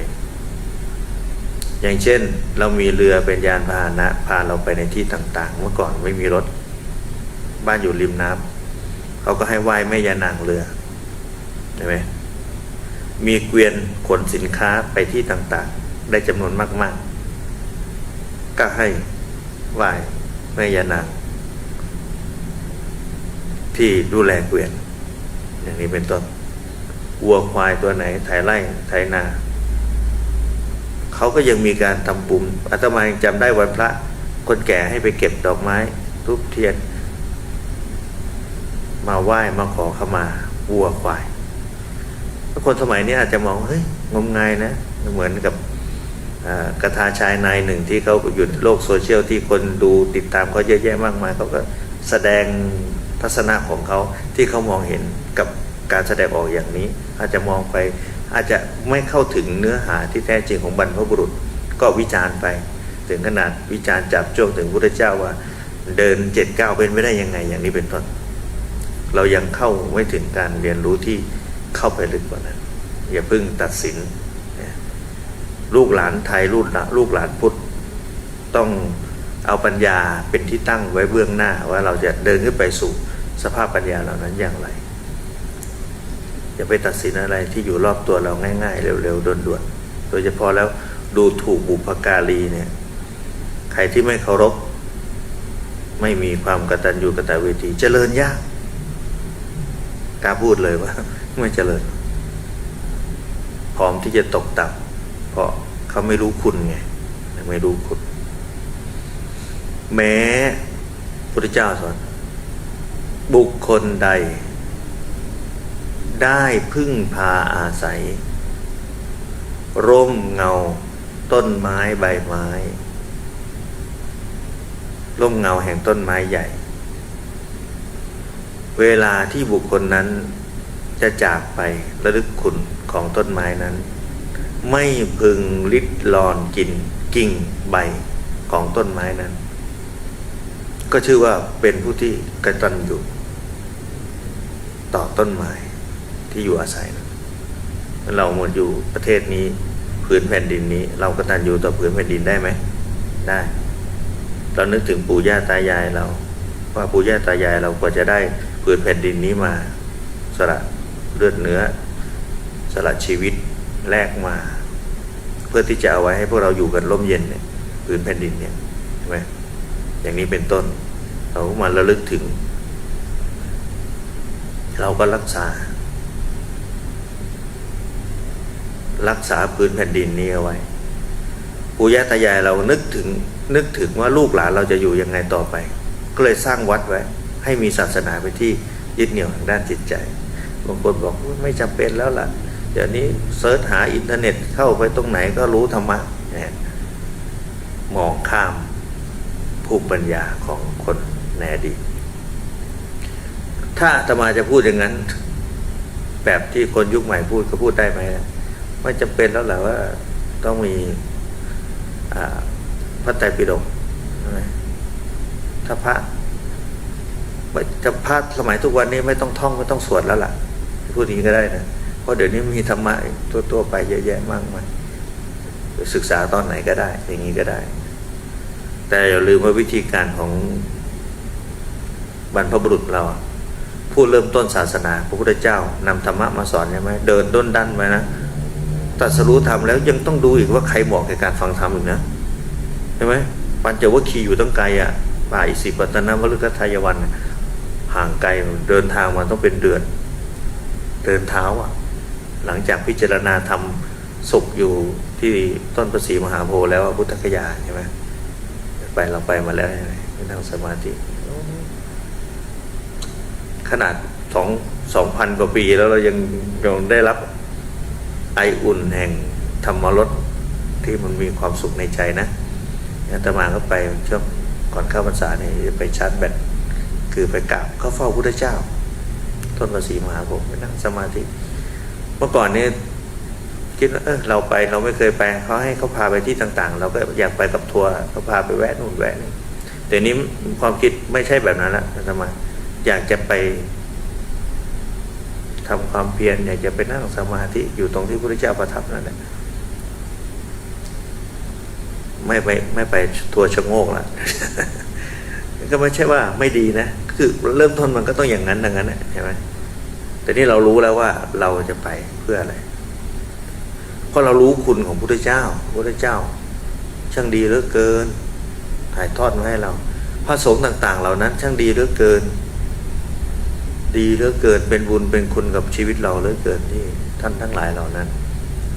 อย่างเช่นเรามีเรือเป็นยานพาหนะพาเราไปในที่ต่างๆเมื่อก่อนไม่มีรถบ้านอยู่ริมน้ำเขาก็ให้ไหว้แม่ยานางเรือใช่ไหมมีเกวียนขนสินค้าไปที่ต่างๆได้จำนวนมากๆก็ให้ไหว้แม่ยานางที่ดูแลเกวียนอย่างนี้เป็นต้นวัวควายตัวไหนไถไร่ไถนาเขาก็ยังมีการทำบุญอาตมายังจำได้วันพระคนแก่ให้ไปเก็บดอกไม้ทูบเทียนมาไหว้มาขอขมาวัวควายคนสมัยนี้อาจจะมองเฮ้ยงมงายนะเหมือนกับกระทาชายนายหนึ่งที่เขาอยู่โลกโซเชียลที่คนดูติดตามเขาเยอะแยะมากมายเขาก็แสดงทัศนะของเขาที่เขามองเห็นกับการแสดงออกอย่างนี้อาจจะมองไปอาจจะไม่เข้าถึงเนื้อหาที่แท้จริงของบรรพบุรุษก็วิจารณ์ไปถึงขนาดวิจารณ์จับจ้วงถึงพระพุทธเจ้าว่าเดิน7-9เป็นไม่ได้ยังไงอย่างนี้เป็นต้นเรายังเข้าไม่ถึงการเรียนรู้ที่เข้าไปลึกกว่านั้นอย่าเพิ่งตัดสินลูกหลานไทยลูกหลานพุทธต้องเอาปัญญาเป็นที่ตั้งไว้เบื้องหน้าว่าเราจะเดินขึ้นไปสู่สภาพปัญญาเหล่านั้นอย่างไรอย่าไปตัดสินอะไรที่อยู่รอบตัวเราง่ายๆเร็วๆด่วนๆโดยเฉพาะแล้วดูถูกบุพการีเนี่ยใครที่ไม่เคารพไม่มีความกตัญญูกตเวทีเจริญยากกล้าพูดเลยว่าไม่เจริญพร้อมที่จะตกต่ำเพราะเขาไม่รู้คุณไงไม่รู้คุณแม้พุทธเจ้าสอนบุคคลใดได้พึ่งพาอาศัยร่มเงาต้นไม้ใบไม้ร่มเงาแห่งต้นไม้ใหญ่เวลาที่บุคคลนั้นจะจากไประลึกคุณของต้นไม้นั้นไม่พึงลิดรอนกินกิ่งใบของต้นไม้นั้นก็ชื่อว่าเป็นผู้ที่กตัญญูต่อต้นไม้ที่อยู่อาศัยนะเราหมดอยู่ประเทศนี้ผืนแผ่นดินนี้เรากตัญญูต่อผืนแผ่นดินได้ไหมได้เรานึกถึงปู่ย่าตายายเราว่าปู่ย่าตายายเรากว่าจะได้ผืนแผ่นดินนี้มาสละเลือดเนื้อสละชีวิตแลกมาเพื่อที่จะเอาไว้ให้พวกเราอยู่กันร่มเย็นเนี่ยผืนแผ่นดินเนี่ยใช่ไหมอย่างนี้เป็นต้นเรามาระลึกถึงเราก็รักษาพื้นแผ่นดินนี้เอาไว้ปู่ย่าตายายเรานึกถึงว่าลูกหลานเราจะอยู่ยังไงต่อไปก็เลยสร้างวัดไว้ให้มีศาสนาเป็นที่ยึดเหนี่ยวทางด้านจิตใจบางคนบอกไม่จำเป็นแล้วล่ะเดี๋ยวนี้เสิร์ชหาอินเทอร์เน็ตเข้าไปตรงไหนก็รู้ธรรมะเนี่ยมองข้ามภูมิปัญญาของคนในอดีตถ้าอาตมาจะพูดอย่างนั้นแบบที่คนยุคใหม่พูดก็พูดได้ไหมไม่จำเป็นแล้วแหละว่าต้องมีพระไตรปิฎกใช่ไหมถ้าพระสมัยทุกวันนี้ไม่ต้องท่องไม่ต้องสวดแล้วล่ะพูดอย่างนี้ก็ได้นะเพราะเดี๋ยวนี้มีธรรมะตัวไปเยอะแยะมากมายศึกษาตอนไหนก็ได้อย่างนี้ก็ได้แต่อย่าลืมว่าวิธีการของบรรพบุรุษเราผู้เริ่มต้นศาสนาพระพุทธเจ้านำธรรมะมาสอนใช่ไหมเดินด้นดันไปนะตรัสรู้ธรรมแล้วยังต้องดูอีกว่าใครเหมาะกับการฟังธรรมอีกนะใช่ไหมปัญจวัคคีย์อยู่ตั้งไกลป่าอิสิปตนมฤคทายวันห่างไกลเดินทางมาต้องเป็นเดือนเดินเท้าหลังจากพิจารณาธรรมสุขอยู่ที่ต้นพระศรีมหาโพธิ์แล้วพุทธคยาใช่ไหมเราไปมาแล้วนั่งสมาธิขนาด2,000 กว่าปีแล้วเรายังได้รับ ไออุ่นแห่งธรรมรสที่มันมีความสุขในใจนะอาตมาก็ไปช่วงก่อนเข้าพรรษาเนี่ยไปชาร์จแบตคือไปกราบเข้าเฝ้าพุทธเจ้าต้นภาษีมหาโพธิ์ไปนั่งสมาธิเมื่อก่อนนี้คิดว่าเราไปเราไม่เคยไปเขาให้เขาพาไปที่ต่างๆเราก็อยากไปกับทัวร์เขาพาไปแวะนู่นแวะนี่แต่นี้ความคิดไม่ใช่แบบนั้นละอาตมาอยากจะไปทำความเพียรอยากจะไปนั่งสมาธิอยู่ตรงที่พระพุทธเจ้าประทับนั่นแหละไม่ไปทัวร์ชะโงกละ ก็ไม่ใช่ว่าไม่ดีนะคือเริ่มต้นมันก็ต้องอย่างนั้นดังนั้นใช่ไหมแต่นี่เรารู้แล้วว่าเราจะไปเพื่ออะไรเพราะเรารู้คุณของพระพุทธเจ้าพระพุทธเจ้าช่างดีเหลือเกินถ่ายทอดมาให้เราพระสงฆ์ต่างๆเหล่านั้นช่างดีเหลือเกินดีเหลือเกินเป็นบุญเป็นคุณกับชีวิตเราเหลือเกินที่ท่านทั้งหลายเหล่านั้น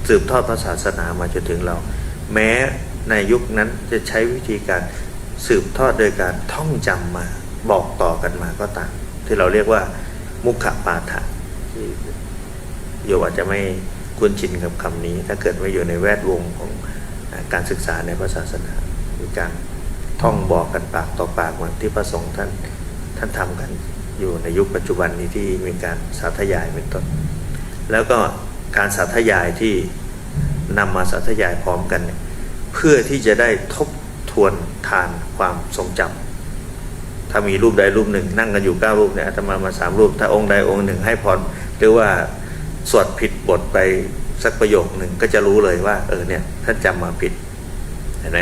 สืบทอดพระศาสนามาจนถึงเราแม้ในยุคนั้นจะใช้วิธีการสืบทอดโดยการท่องจำมาบอกต่อกันมาก็ตามที่เราเรียกว่ามุขปาฐะที่โยมอาจจะไม่คุ้นชินกับคำนี้ถ้าเกิดไม่อยู่ในแวดวงของการศึกษาในพระศาสนาคือการท่องบอกกันปากต่อปากเหมือนที่พระสงฆ์ท่านทำกันอยู่ในยุคปัจจุบันนี้ที่มีการสาธยายเป็นต้นแล้วก็การสาธยายที่นำมาสาธยายพร้อมกันเนี่ยเพื่อที่จะได้ทบทวนทานความทรงจำถ้ามีรูปใดรูปหนึ่งนั่งกันอยู่9รูปเนี่ยอาตมา3รูปถ้าองค์ใดองค์หนึ่งให้พรหรือว่าสวดผิดบทไปสักประโยคหนึ่งก็จะรู้เลยว่าเนี่ยท่านจำมาผิดเห็นไหม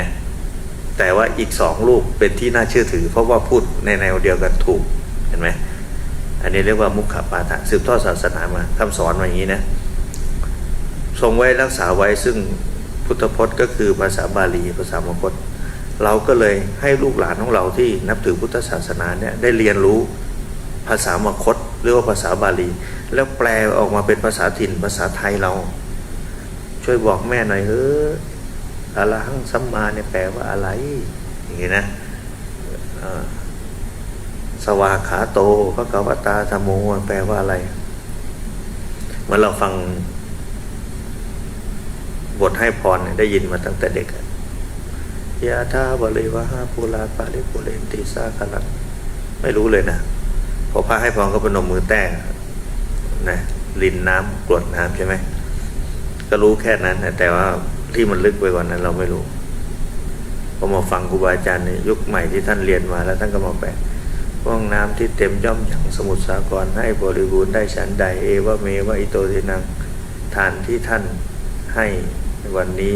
แต่ว่าอีก2รูปเป็นที่น่าเชื่อถือเพราะว่าพูดในแนวเดียวกันถูกเห็นไหมอันนี้เรียกว่ามุขปาฐะสืบทอดศาสนามาคำสอนมาอย่างนี้นะทรงไว้รักษาไว้ซึ่งพุทธพจน์ก็คือภาษาบาลีภาษามคธเราก็เลยให้ลูกหลานของเราที่นับถือพุทธศาสนาเนี่ยได้เรียนรู้ภาษามคธหรือว่าภาษาบาลีแล้วแปลออกมาเป็นภาษาถิ่นภาษาไทยเราช่วยบอกแม่หน่อยอรหังสัมมาเนี่ยแปลว่าอะไรอย่างนี้นะสวากขาโตพระกวตาธรรมโมแปลว่าอะไรเมื่อเราฟังบทให้พรได้ยินมาตั้งแต่เด็กยะถาวะเลวะหาปุราปาริปุเรนติสาคลังไม่รู้เลยนะพอพระให้พรก็พนมมือแต้นะลินน้ำกรวดน้ำใช่ไหมก็รู้แค่นั้นแต่ว่าที่มันลึกไปกว่านั้นเราไม่รู้พอมาฟังครูบาอาจารย์ในยุคใหม่ที่ท่านเรียนมาแล้วท่านก็มาแปลว่องน้ำที่เต็มย่อมอย่างสมุทรสาครให้บริบูรณ์ได้ฉันใดเอวะเมวะอิโตทินังทานที่ท่านให้ในวันนี้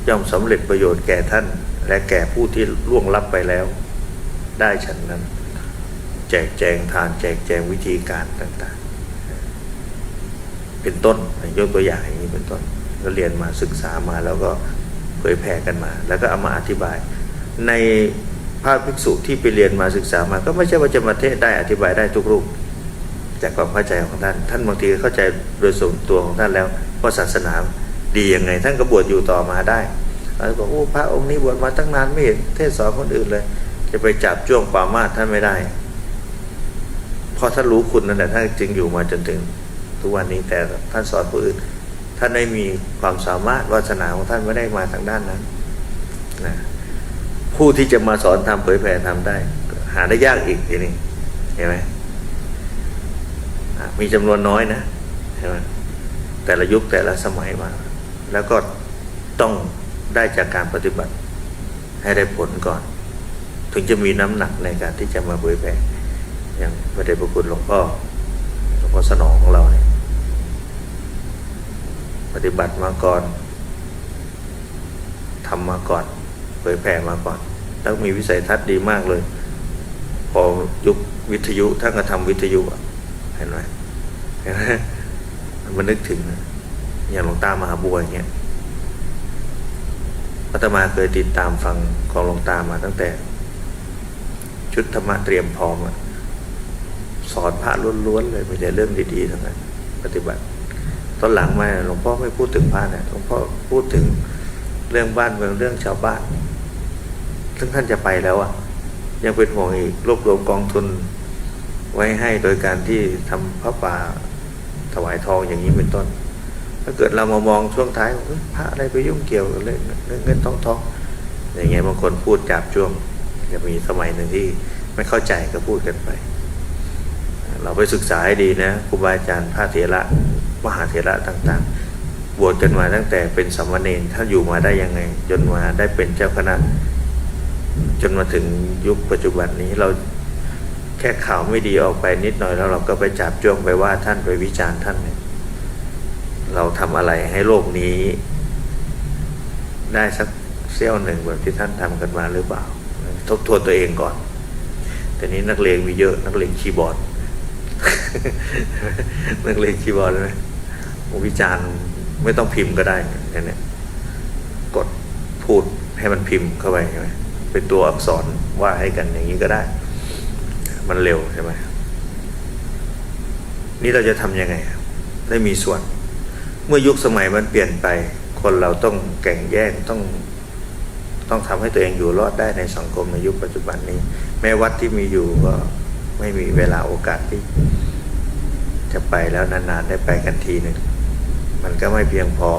ย่อมสำเร็จประโยชน์แก่ท่านและแก่ผู้ที่ล่วงลับไปแล้วได้ฉันนั้นแจกแจงทานแจกแจงวิธีการต่างๆเป็นต้นยกตัวอย่างอย่างนี้เป็นต้นก็เรียนมาศึกษามาแล้วก็เผยแผ่กันมาแล้วก็เอามาอธิบายในพระภิกษุที่ไปเรียนมาศึกษามาก็ไม่ใช่ว่าจะมาเทศได้อธิบายได้ทุกรูปจากความเข้าใจของท่านบางทีเข้าใจโดยส่วนตัวของท่านแล้วว่าศาสนาดียังไงท่านก็บวชอยู่ต่อมาได้บอกโอ้พระองค์นี้บวชมาตั้งนานไม่เห็นเทศสอนคนอื่นเลยจะไปจับจ้วงปรามาสท่านไม่ได้เพราะท่านรู้คุณนั่นแหละท่านจึงอยู่มาจนถึงทุกวันนี้แต่ท่านสอนผู้อื่นท่านได้มีความสามารถวาสนาของท่านไม่ได้มาทางด้านนั้นนะผู้ที่จะมาสอนทำเผยแผ่ทำได้หาได้ยากอีกทีนึงเห็นไหมมีจำนวนน้อยนะเห็นไหมแต่ละยุคแต่ละสมัยมาแล้วก็ต้องได้จากการปฏิบัติให้ได้ผลก่อนถึงจะมีน้ำหนักในการที่จะมาเผยแผ่อย่างพระเดชพระคุณหลวงพ่อสนองของเราเนี่ยปฏิบัติมาก่อนทำมาก่อนเผยแผ่มาก่อนแล้วมีวิสัยทัศน์ดีมากเลยพอยุควิทยุท่านก็ทำวิทยุเห็นไหมมันนึกถึงอย่างหลวงตามหาบัวอย่างเงี้ยอาตมาเคยติดตามฟังของหลวงตามาตั้งแต่ชุดธรรมะเตรียมพร้อมสอนพระล้วนๆเลยมีแต่เรื่องดีๆทั้งนั้นปฏิบัติตอนหลังมาหลวงพ่อไม่พูดถึงพระเนี่ยหลวงพ่อพูดถึงเรื่องบ้านเมืองเรื่องชาวบ้านซึ่งท่านจะไปแล้วยังเป็นห่วงอีกรวบรวมกองทุนไว้ให้โดยการที่ทำพระป่าถวายทองอย่างนี้เป็นต้น ถ้าเกิดเรามามองช่วงท้ายพระอะไรไปยุ่งเกี่ยวกับเรื่องเงินทองอย่างเงี้ยบางคนพูดจาบจ้วงจะมีสมัยหนึ่งที่ไม่เข้าใจก็พูดกันไปเราไปศึกษาให้ดีนะครูบาอาจารย์พระเถระมหาเถระต่างๆบวชกันมาตั้งแต่เป็นสามเณรถ้าอยู่มาได้ยังไงจนมาได้เป็นเจ้าคณะจนมาถึงยุคปัจจุบันนี้เราแค่ข่าวไม่ดีออกไปนิดหน่อยแล้วเราก็ไปจับจ้วงไปว่าท่านไปวิจารณ์ท่านเนี่ยเราทำอะไรให้โลกนี้ได้สักเสี้ยวหนึ่งแบบที่ท่านทำกันมาหรือเปล่าทบทวนตัวเองก่อนแต่นี้นักเลงมีเยอะนักเลงคีย์บอร์ด นักเลงคีย์บอร์ดเลยวิจารณ์ไม่ต้องพิมพ์ก็ได้เนี่ยกดพูดให้มันพิมพ์เข้าไปใช่ไหมเป็นตัวอักษรว่าให้กันอย่างนี้ก็ได้มันเร็วใช่ไหมนี่เราจะทำยังไงได้มีส่วนเมื่อยุคสมัยมันเปลี่ยนไปคนเราต้องแข่งแย่งต้องทำให้ตัวเองอยู่รอดได้ในสังคมในยุคปัจจุบันนี้แม้วัดที่มีอยู่ก็ไม่มีเวลาโอกาสที่จะไปแล้วนานๆได้ไปกันทีหนึ่งมันก็ไม่เพียงพอ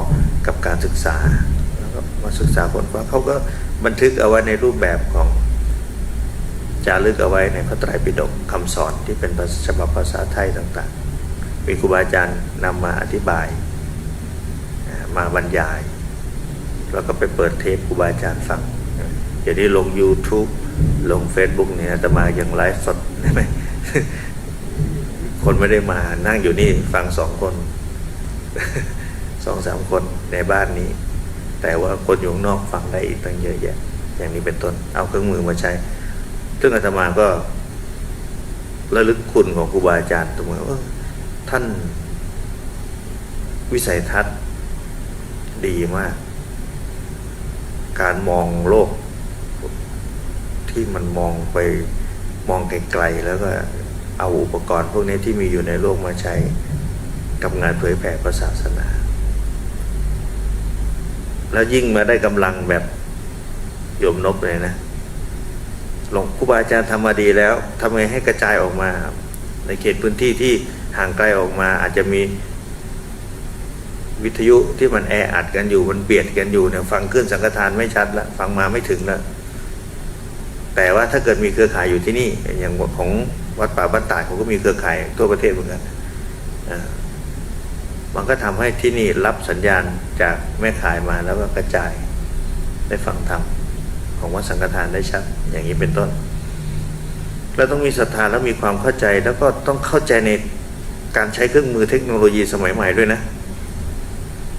กับการศึกษาแล้วก็มาศึกษาคนว่าเขาก็บันทึกเอาไว้ในรูปแบบของจารึกเอาไว้ในพระไตรปิฎกคำสอนที่เป็นฉบับภาษาไทยต่างๆมีครูบาอาจารย์นำมาอธิบายมาบรรยายแล้วก็ไปเปิดเทปครูบาอาจารย์ฟังอย่างที่ลง YouTube ลง Facebook เนี่ยอาตมายังไลฟ์สดได้ไหม คนไม่ได้มานั่งอยู่นี่ฟัง2 คน2-3 คนในบ้านนี้แต่ว่าคนอยู่ข้างนอกฟังได้อีกตั้งเยอะแยะอย่างนี้เป็นต้นเอาเครื่องมือมาใช้ซึ่งอาตมาก็ระลึกคุณของครูบาอาจารย์ตรงนี้ว่าท่านวิสัยทัศน์ดีมากการมองโลกที่มันมองไปมองไกลๆแล้วก็เอาอุปกรณ์พวกนี้ที่มีอยู่ในโลกมาใช้กับงานเผยแผ่พระศาสนาแล้วยิ่งมาได้กำลังแบบโยมนพเลยนะหลวงครูบาอาจารย์ทำมาดีแล้วทำไงให้กระจายออกมาในเขตพื้นที่ที่ห่างไกลออกมาอาจจะมีวิทยุที่มันแออัดกันอยู่มันเบียดกันอยู่เนี่ยฟังขึ้นสังฆทานไม่ชัดละฟังมาไม่ถึงแล้วแต่ว่าถ้าเกิดมีเครือข่ายอยู่ที่นี่อย่างของวัดป่าบ้านตาดเขาก็มีเครือข่ายทั่วประเทศเหมือนกันมันก็ทำให้ที่นี่รับสัญญาณจากแม่ข่ายมาแล้วก็กระจายได้ฟังธรรมของวัดสังฆทานได้ชัดอย่างนี้เป็นต้นเราต้องมีศรัทธาแล้วมีความเข้าใจแล้วก็ต้องเข้าใจในการใช้เครื่องมือเทคโนโลยีสมัยใหม่ด้วยนะ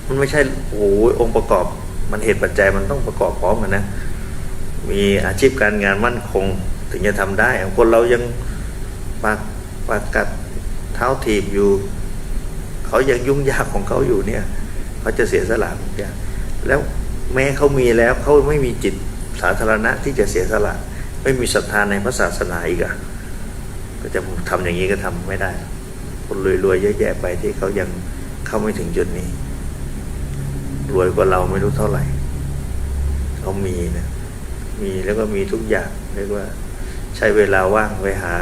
มันไม่ใช่โอ้ยองค์ประกอบมันเหตุปัจจัยมันต้องประกอบพร้อมกันนะมีอาชีพการงานมั่นคงถึงจะทำได้คนเรายังปากกัดเท้าถีบอยู่เขายังยุ่งยากของเขาอยู่เนี่ยเขาจะเสียสละอย่างแล้วแม้เขามีแล้วเขาไม่มีจิตสาธารณะที่จะเสียสละไม่มีศรัทธาในพระศาสนาอีกก็จะทำอย่างนี้ก็ทำไม่ได้คนรวยๆเยอะแยะไปที่เขายังเข้าไม่ถึงจุดนี้รวยกว่าเราไม่รู้เท่าไหร่เขามีนะมีแล้วก็มีทุกอย่างเรียกว่าใช้เวลาว่างไปหา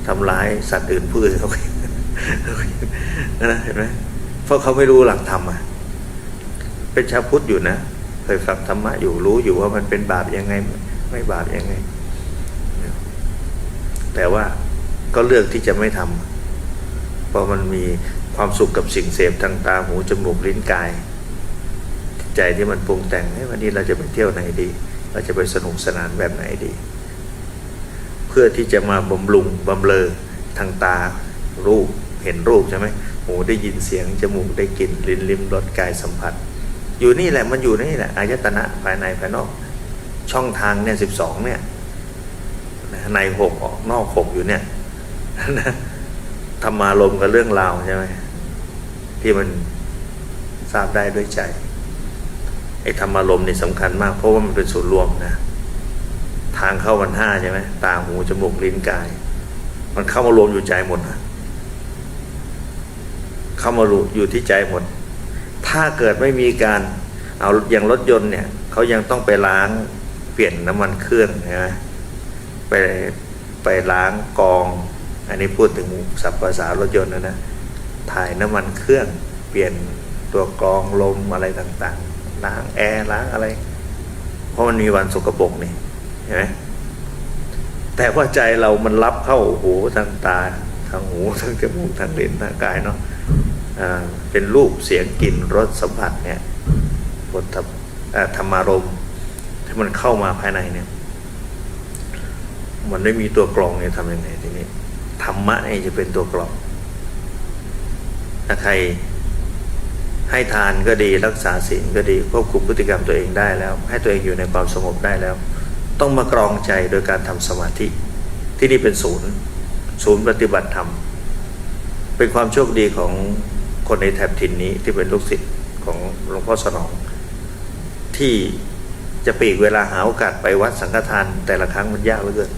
ทำร้ายสัตว์อื่นพืชเขานะเห็นไหมเพราะเขาไม่รู้หลักธรรมเป็นชาวพุทธอยู่นะเคยฟังธรรมะอยู่รู้อยู่ว่ามันเป็นบาปยังไงไม่บาปยังไงแต่ว่าก็เลือกที่จะไม่ทำเพราะมันมีความสุขกับสิ่งเสพทางตาหูจมูกลิ้นกายใจที่มันปรุงแต่งวันนี้เราจะไปเที่ยวไหนดีเราจะไปสนุกสนานแบบไหนดีเพื่อที่จะมาบำรุงบำเรอทางตารูปเห็นรูปใช่ไหมหูได้ยินเสียงจมูกได้กลิ่นลิ้นลิ้มรสกายสัมผัสอยู่นี่แหละมันอยู่นี่แหละอายตนะภายในภายนอกช่องทางเนี่ย12เนี่ยใน6ออกนอก6อยู่เนี่ยนะธรรมารมณ์กับเรื่องราวใช่ไหมที่มันทราบได้ด้วยใจไอ้ธรรมารมณ์นี่สำคัญมากเพราะว่ามันเป็นส่วนรวมนะทางเข้ามัน5ใช่ไหมตาหูจมูกลิ้นกายมันเข้ามารวมอยู่ใจหมดนะเข้ามาอยู่ที่ใจหมดถ้าเกิดไม่มีการเอาอย่างรถยนต์เนี่ยเขายังต้องไปล้างเปลี่ยนน้ำมันเครื่องใช่ไหมไปล้างกองอันนี้พูดถึงศัพท์ภาษารถยนต์นะถ่ายน้ำมันเครื่องเปลี่ยน ตัวกรองลมอะไรต่างๆล้างแอร์ล้างอะไรเพราะมันมีวันสกปรกนี่เห็นไหมแต่ว่าใจเรามันรับเข้าหูทางตาทางหูทางจมูกทางลิ้นทางกายเนาะเป็นรูปเสียงกลิ่นรสสัมผัสเนี่ยบทธรรมารมณ์ที่มันเข้ามาภายในเนี่ยมันไม่มีตัวกรองเนี่ยทำยังไงทีนี้ธรรมะนี่จะเป็นตัวกรองถ้าใครให้ทานก็ดีรักษาศีลก็ดีควบคุมพฤติกรรมตัวเองได้แล้วให้ตัวเองอยู่ในความสงบได้แล้วต้องมากรองใจโดยการทำสมาธิที่นี่เป็นศูนย์ปฏิบัติธรรมเป็นความโชคดีของคนในแถบถิ่นนี้ที่เป็นลูกศิษย์ของหลวงพ่อสนองที่จะปลีกเวลาหาโอกาสไปวัดสังฆทานแต่ละครั้งมันยากเหลือเกิน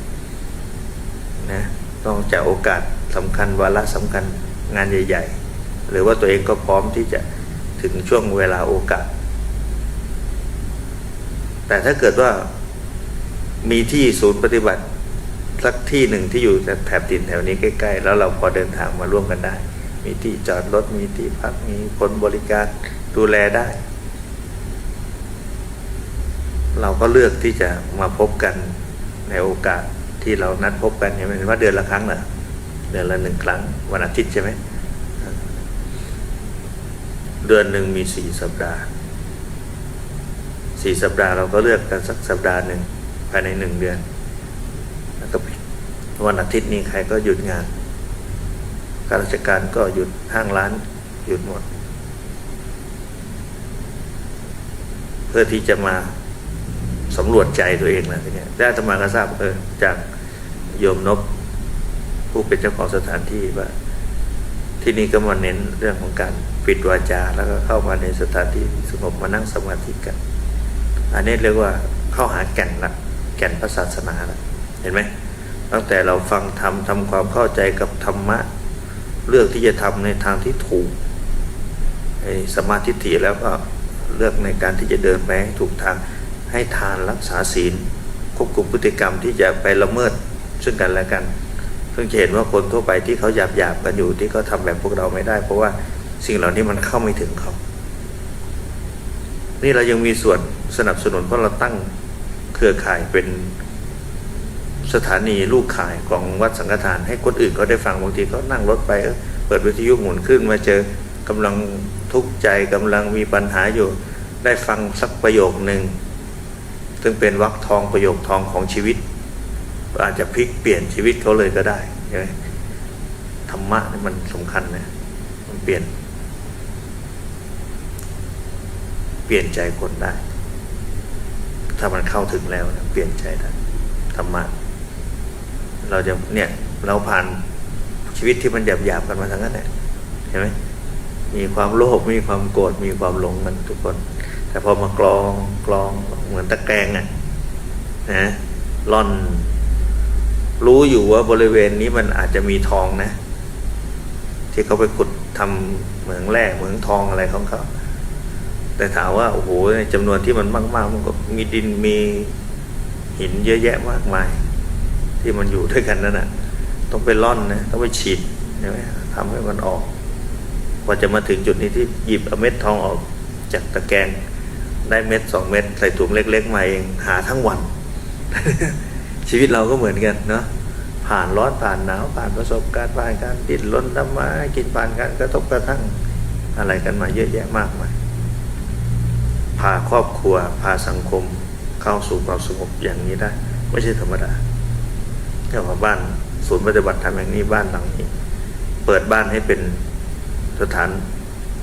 นะต้องจากโอกาสสำคัญวาระสำคัญงานใหญ่ๆหรือว่าตัวเองก็พร้อมที่จะถึงช่วงเวลาโอกาสแต่ถ้าเกิดว่ามีที่ศูนย์ปฏิบัติสักที่หนึ่งที่อยู่แถบถิ่นแถวนี้ใกล้ๆแล้วเราพอเดินทางมาร่วมกันได้มีที่จอดรถมีที่พักมีคนบริการดูแลได้เราก็เลือกที่จะมาพบกันในโอกาสที่เรานัดพบกันเห็นว่าเดือนละครั้งเหรอเดือนละ1 ครั้งวันอาทิตย์ใช่ไหมเดือนหนึ่งมี4 สัปดาห์4 สัปดาห์เราก็เลือกกันสักสัปดาห์หนึ่งภายใน1 เดือนแล้วก็วันอาทิตย์นี้ใครก็หยุดงานข้าราชการก็หยุดห้างร้านหยุดหมดเพื่อที่จะมาสำรวจใจตัวเองนะทีนี้ได้อาตมาก็ทราบจากโยมนพผู้เป็นเจ้าของสถานที่ว่าที่นี่ก็มาเน้นเรื่องของการปิดวาจาแล้วก็เข้ามาในสถานที่สงบมานั่งสมาธิกันอันนี้เรียกว่าเข้าหาแก่นละแก่นพระศาสนาละเห็นไหมตั้งแต่เราฟังธรรมทำความเข้าใจกับธรรมะเลือกที่จะทำในทางที่ถูกสมาธิถี่แล้วก็เลือกในการที่จะเดินไปให้ถูกทางให้ทานรักษาศีลควบคุมพฤติกรรมที่จะไปละเมิดซึ่งกันและกันเพิ่งเห็นว่าคนทั่วไปที่เขาหยาบกันอยู่ที่เขาทำแบบพวกเราไม่ได้เพราะว่าสิ่งเหล่านี้มันเข้าไม่ถึงเขานี่เรายังมีส่วนสนับสนุนเพราะเราตั้งเครือข่ายเป็นสถานีลูกข่ายของวัดสังฆทานให้คนอื่นเขาได้ฟังบางทีเขานั่งรถไปเปิดวิทยุหมุนขึ้นมาเจอกำลังทุกข์ใจกำลังมีปัญหาอยู่ได้ฟังสักประโยคนึงซึ่งเป็นวรรคทองประโยคทองของชีวิตอาจจะพลิกเปลี่ยนชีวิตเขาเลยก็ได้ใช่ไหมธรรมะนี่มันสำคัญนะมันเปลี่ยนใจคนได้ถ้ามันเข้าถึงแล้วนะเปลี่ยนใจได้ธรรมะเราจะเนี่ยเราผ่านชีวิตที่มันหยาบๆกันมาทั้งนั้นแหละเห็นไหมมีความโลภมีความโกรธมีความหลงมันทุกคนแต่พอมากรองเหมือนตะแกรงนะร่อนรู้อยู่ว่าบริเวณนี้มันอาจจะมีทองนะที่เขาไปขุดทำเหมืองแร่เหมืองทองอะไรของเขาแต่ถามว่าโอ้โหจำนวนที่มันมากๆมันก็มีดินมีหินเยอะแยะมากมายที่มันอยู่ด้วยกันนั่นน่ะต้องไปร่อนนะต้องไปฉีดใช่ไหมทำให้มันออกพอจะมาถึงจุดนี้ที่หยิบเอาเม็ดทองออกจากตะแกรงได้เม็ด2 เม็ดใส่ถุงเล็กๆมาเองหาทั้งวัน ชีวิตเราก็เหมือนกันเนาะผ่านร้อนผ่านหนาวผ่านประสบการณ์ผ่านการดิ้นรนทำมากินผ่านการกระทบกระทั่งอะไรกันมาเยอะแยะมากมายพาครอบครัวพาสังคมเข้าสู่ความสงบอย่างนี้ได้ไม่ใช่ธรรมดาแต่ว่าบ้านศูนย์ปฏิบัติธรรมอย่างนี้บ้านหลังนี้เปิดบ้านให้เป็นสถาน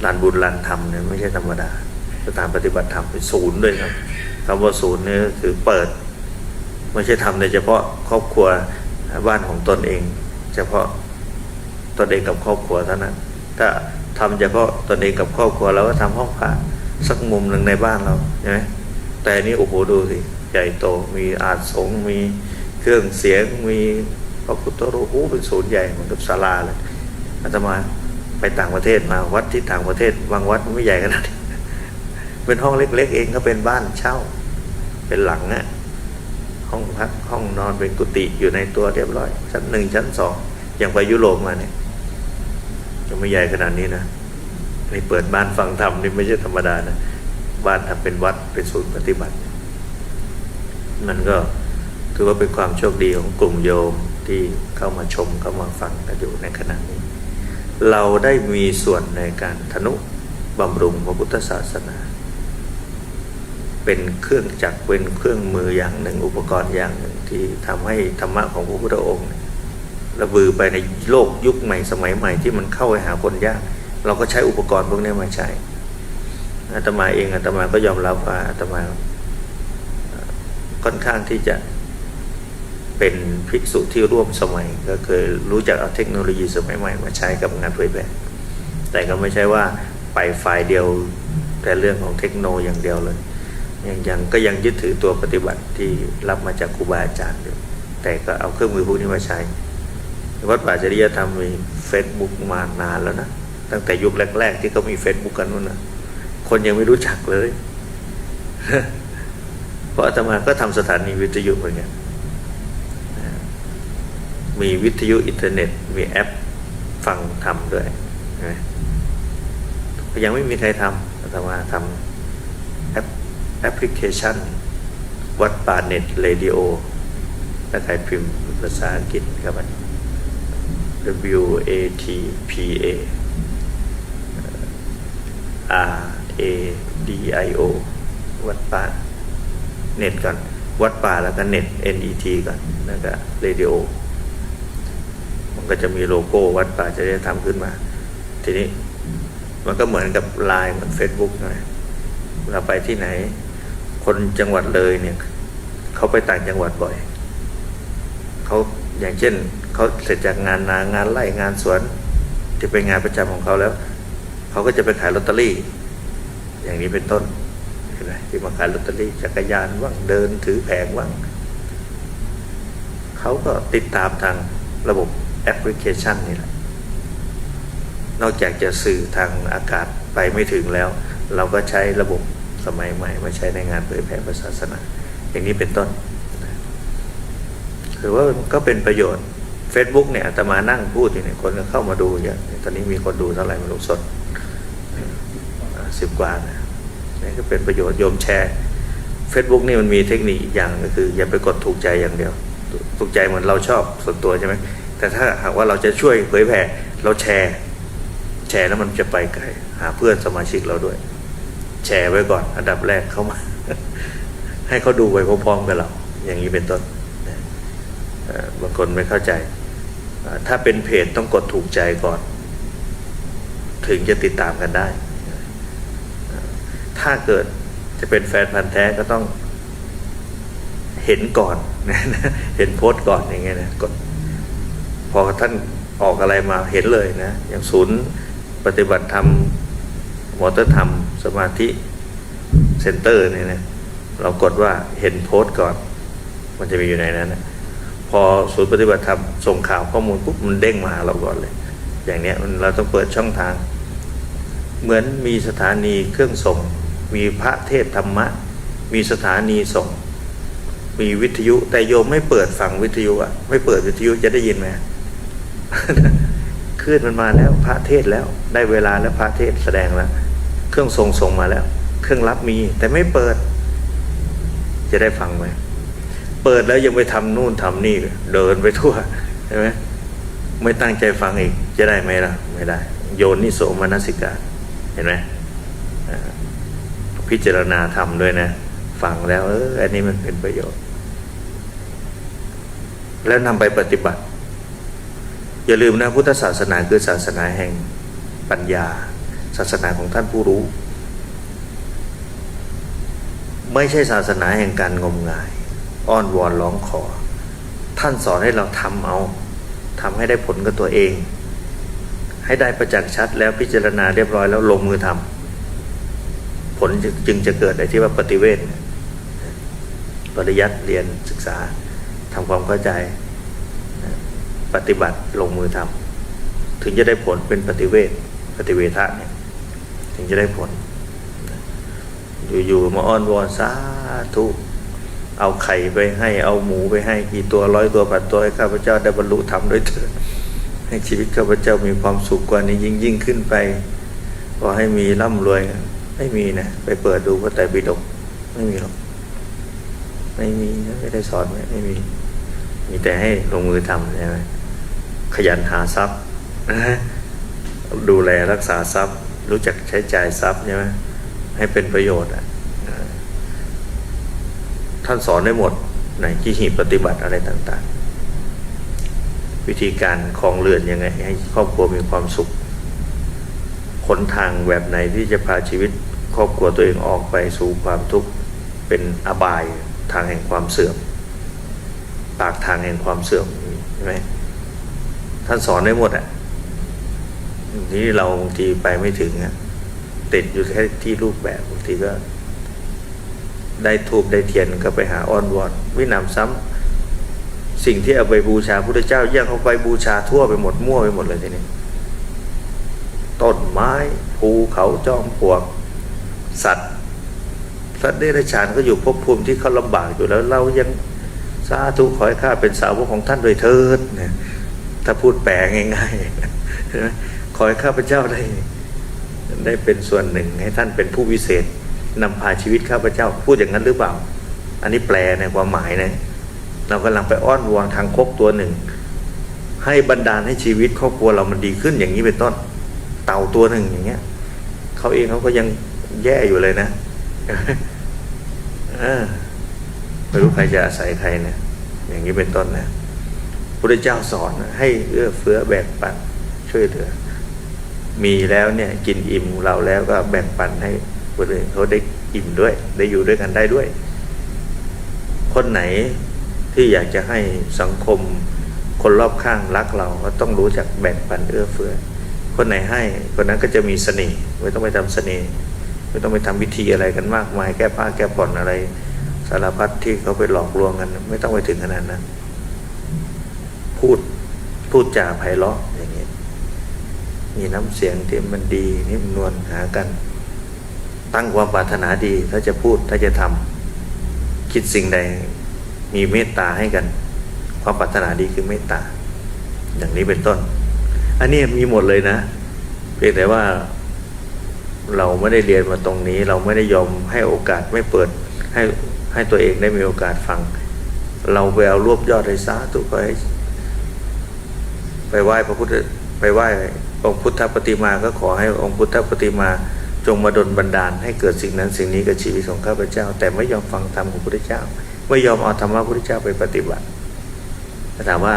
ลานบุญลานธรรมเนี่ยไม่ใช่ธรรมดาสถานปฏิบัติธรรมเป็นศูนย์ด้วยครับคำว่าศูนย์นี่คือเปิดไม่ใช่ทำในเฉพาะครอบครัวบ้านของตนเองเฉพาะตนเองกับครอบครัวเท่านั้นถ้าทำเฉพาะตนเองกับครอบครัวเราก็ทำห้องพระสักมุมหนึ่งในบ้านเราใช่ไหมแต่นี้โอ้โหดูสิใหญ่โตมีอาสงมีเครื่องเสียงมีพระพุทธรูปเป็นศูนย์ใหญ่เหมือนกับศาลาเลยอาตมาไปต่างประเทศมาวัดที่ต่างประเทศบางวัดไม่ใหญ่ขนาดนี้เป็นห้องเล็กๆเองก็เป็นบ้านเช่าเป็นหลังอะห้องพักห้องนอนเป็นกุฏิอยู่ในตัวเรียบร้อยชั้น1ชั้น2อย่างไปยุโรปมาเนี่ยจะไม่ใหญ่ขนาดนี้นะ นี่เปิดบ้านฟังธรรมนี่ไม่ใช่ธรรมดานะบ้านทำเป็นวัดเป็นศูนย์ปฏิบัติมันก็ถือว่าเป็นความโชคดีของกลุ่มโยมที่เข้ามาชมเข้ามาฟังกันอยู่ในขณะนี้เราได้มีส่วนในการทนุบำรุงพระพุทธศาสนาเป็นเครื่องจักรเป็นเครื่องมืออย่างหนึ่งอุปกรณ์อย่างหนึ่งที่ทำให้ธรรมะของพระพุทธองค์ระบือไปในโลกยุคใหม่สมัยใหม่ที่มันเข้าไปหาคนยากเราก็ใช้อุปกรณ์พวกนี้มาใช้อาตมาเองอาตมาก็ยอมรับว่าอาตมาค่อนข้างที่จะเป็นภิกษุที่ร่วมสมัยก็เคยรู้จักเอาเทคโนโลยีสมัยใหม่มาใช้กับงานเผยแผ่แต่ก็ไม่ใช่ว่าไปฝ่ายเดียวแต่เรื่องของเทคโนโลยีอย่างเดียวเลยยังยึดถือตัวปฏิบัติที่รับมาจากครูบาอาจารย์อยู่แต่ก็เอาเครื่องมือพวกนี้มาใช้วัดป่าจริยธรรมมี Facebook มานานแล้วนะตั้งแต่ยุคแรกๆที่เขามี Facebook กันนู่นนะคนยังไม่รู้จักเลย เพราะอาตมาก็ทำสถานีวิทยุเหมือนกันมีวิทยุอินเทอร์เน็ตมีแอปฟังธรรมด้วยยังไม่มีใครทำอาตมาทำแอปพลิเคชันวัดป่าเน็ตเรดิโอถ้าใครพิมพ์ภาษาอังกฤษครับมัน WATPA RADIO วัดป่าเน็ตก่อนวัดป่าแล้วก็เน็ต NET ก่อนแล้วก็เรดิโอมันก็จะมีโลโก้วัดป่าจะได้ทำขึ้นมาทีนี้มันก็เหมือนกับไลน์เหมือน Facebook นะเราไปที่ไหนคนจังหวัดเลยเนี่ยเขาไปต่างจังหวัดบ่อยเขาอย่างเช่นเขาเสร็จจากงานนางานไร่งานสวนที่เป็นงานประจำของเขาแล้วเขาก็จะไปขายลอตเตอรี่อย่างนี้เป็นต้นเห็นไหมที่มาขายลอตเตอรี่จักรยานว่างเดินถือแผงว่างเขาก็ติดตามทางระบบแอปพลิเคชันนี่แหละนอกจากจะสื่อทางอากาศไปไม่ถึงแล้วเราก็ใช้ระบบสมัยใหม่มาใช้ในงานเผยแผ่ศาสนาอย่างนี้เป็นต้นคือว่าก็เป็นประโยชน์ Facebook เนี่ยอาตมานั่งพูดเนี่ยคนก็เข้ามาดูเยอะตอนนี้มีคนดูเท่าไหร่ไม่รู้สด10 กว่านะนี่ก็เป็นประโยชน์โยมแชร์ Facebook นี่มันมีเทคนิคอีกอย่างก็คืออย่าไปกดถูกใจอย่างเดียวถูกใจเหมือนเราชอบส่วนตัวใช่ไหมแต่ถ้าหากว่าเราจะช่วยเผยแผ่เราแชร์แล้วมันจะไปไกลหาเพื่อนสมาชิกเราด้วยแชร์ไว้ก่อนอันดับแรกเข้ามา ให้เขาดูไปพร้อมๆกับเราอย่างนี้เป็นต้นบางคนไม่เข้าใจถ้าเป็นเพจต้องกดถูกใจก่อนถึงจะติดตามกันได้ถ้าเกิดจะเป็นแฟนพันธุ์แท้ก็ต้องเห็นก่อนเห็นโพสต์ก่อนอย่างเงี้ยนะกดพอท่านออกอะไรมาเห็นเลยนะอย่างศูนย์ปฏิบัติธรรมมอเตอร์ธรรมสมาธิเซ็นเตอร์เนี่ยนะเรากดว่าเห็นโพสต์ก่อนมันจะมีอยู่ในนั้นนะพอศูนย์ปฏิบัติธรรมส่งข่าวข้อมูลปุ๊บมันเด้งมาหาเราก่อนเลยอย่างเนี้ยเราต้องเปิดช่องทางเหมือนมีสถานีเครื่องส่งมีพระเทศธรรมะมีสถานีส่งมีวิทยุแต่โยมไม่เปิดฟังวิทยุอ่ะไม่เปิดวิทยุจะได้ยินไหม คลื่นมันมาแล้วพระเทศแล้วได้เวลาแล้วพระเทศแสดงแล้วเครื่องส่งมาแล้วเครื่องรับมีแต่ไม่เปิดจะได้ฟังไหมเปิดแล้วยังไปทำนู่นทำนี่เดินไปทั่วใช่ไหมไม่ตั้งใจฟังอีกจะได้ไหมล่ะไม่ได้โยนิโสมนสิการเห็นไหมพิจารณาธรรมด้วยนะฟังแล้วอันนี้มันเป็นประโยชน์แล้วนำไปปฏิบัติอย่าลืมนะพุทธศาสนาคือศาสนาแห่งปัญญาศาสนาของท่านผู้รู้ไม่ใช่ศาสนาแห่งการงมงายอ้อนวอนร้องขอท่านสอนให้เราทำให้ได้ผลกับตัวเองให้ได้ประจักษ์ชัดแล้วพิจารณาเรียบร้อยแล้วลงมือทำผลจึงจะเกิดไอ้ที่ว่าปฏิเวทปริยัติเรียนศึกษาทำความเข้าใจปฏิบัติลงมือทำถึงจะได้ผลเป็นปฏิเวทะเนี่ยถึงจะได้ผลอยู่ๆมาอ้อนวอนสาธุเอาไข่ไปให้เอาหมูไปให้กี่ตัว100 ตัวพันตัวให้ข้าพเจ้าได้บรรลุธรรมด้วยเถิดให้ชีวิตข้าพเจ้ามีความสุขกว่านี้ยิ่งขึ้นไป พอให้มีร่ำรวยไม่มีนะไปเปิดดูพระไตรปิฎกไม่มีหรอกไม่มีนะไม่ได้สอนไม่มีแต่ให้ลงมือทำใช่ไหมขยันหาทรัพย์ดูแลรักษาทรัพย์รู้จักใช้จ่ายทรัพย์ใช่ไหมให้เป็นประโยชน์ท่านสอนได้หมดในที่หีบปฏิบัติอะไรต่างๆวิธีการครองเรือนยังไงให้ครอบครัวมีความสุขหนทางแบบไหนที่จะพาชีวิตครอบครัวตัวเองออกไปสู่ความทุกข์เป็นอบายทางแห่งความเสื่อมปากทางแห่งความเสื่อมใช่ไหมท่านสอนได้หมดนี่เราบางทีไปไม่ถึงติดอยู่แค่ที่รูปแบบบางทีก็ได้ทูบได้เทียนก็ไปหาอ้อนวอนวินำซ้ำสิ่งที่เอาไปบูชาพระพุทธเจ้าย่างเอาไปบูชาทั่วไปหมดมั่วไปหมดเลยทีนี้ต้นไม้ภูเขาจอมปลวกสัตว์เดรัจฉานก็อยู่ภพภูมิที่เขาลำบากอยู่แล้วเรายังสาธุขอให้ข้าเป็นสาวกของท่านโดยเถิดเนี่ยถ้าพูดแปลง่ายๆขอให้ข้าพเจ้าได้เป็นส่วนหนึ่งให้ท่านเป็นผู้วิเศษนำพาชีวิตข้าพเจ้าพูดอย่างนั้นหรือเปล่าอันนี้แปลในความหมายนะเรากำลังไปอ้อนวอนทางคกตัวหนึ่งให้บันดาลให้ชีวิตครอบครัวเรามันดีขึ้นอย่างนี้เป็นต้นเต่าตัวหนึ่งอย่างเงี้ยเขาเองเขาก็ยังแย่อยู่เลยนะไม่รู้ใครจะอาศัยใครเนี่ยอย่างนี้เป็นต้นนะพระพุทธเจ้าสอนให้เอื้อเฟื้อแบ่งปันช่วยเหลือมีแล้วเนี่ยกินอิ่มเราแล้วก็แบ่งปันให้คนอื่นเขาได้อิ่มด้วยได้อยู่ด้วยกันได้ด้วยคนไหนที่อยากจะให้สังคมคนรอบข้างรักเราก็ต้องรู้จักแบ่งปันเอื้อเฟื้อคนไหนให้คนนั้นก็จะมีเสน่ห์ไม่ต้องไปทำเสน่ห์ไม่ต้องไปทำวิธีอะไรกันมากมายแก้ผ้าแก้ผ่อนอะไรสารพัดที่เขาไปหลอกลวงกันไม่ต้องไปถึงขนาดนั้นพูดจาไพเราะอย่างนี้มีน้ำเสียงที่มันดีนิ่มนวลหากันตั้งความปรารถนาดีถ้าจะพูดถ้าจะทำคิดสิ่งใดมีเมตตาให้กันความปรารถนาดีคือเมตตาอย่างนี้เป็นต้นอันนี้มีหมดเลยนะเพียงแต่ว่าเราไม่ได้เรียนมาตรงนี้เราไม่ได้ยอมให้โอกาสไม่เปิดให้ตัวเองได้มีโอกาสฟังเราไปเอารวบยอดเลยสาธุไปไหว้พระพุทธไปไหว้องค์พุทธปฏิมาก็ขอให้องค์พุทธปฏิมาจงมาดลบันดาลให้เกิดสิ่งนั้นสิ่งนี้กับชีวิตของข้าพเจ้าแต่ไม่ยอมฟังธรรมของพระพุทธเจ้าไม่ยอมเอาธรรมะพระพุทธเจ้าไปปฏิบัติถามว่า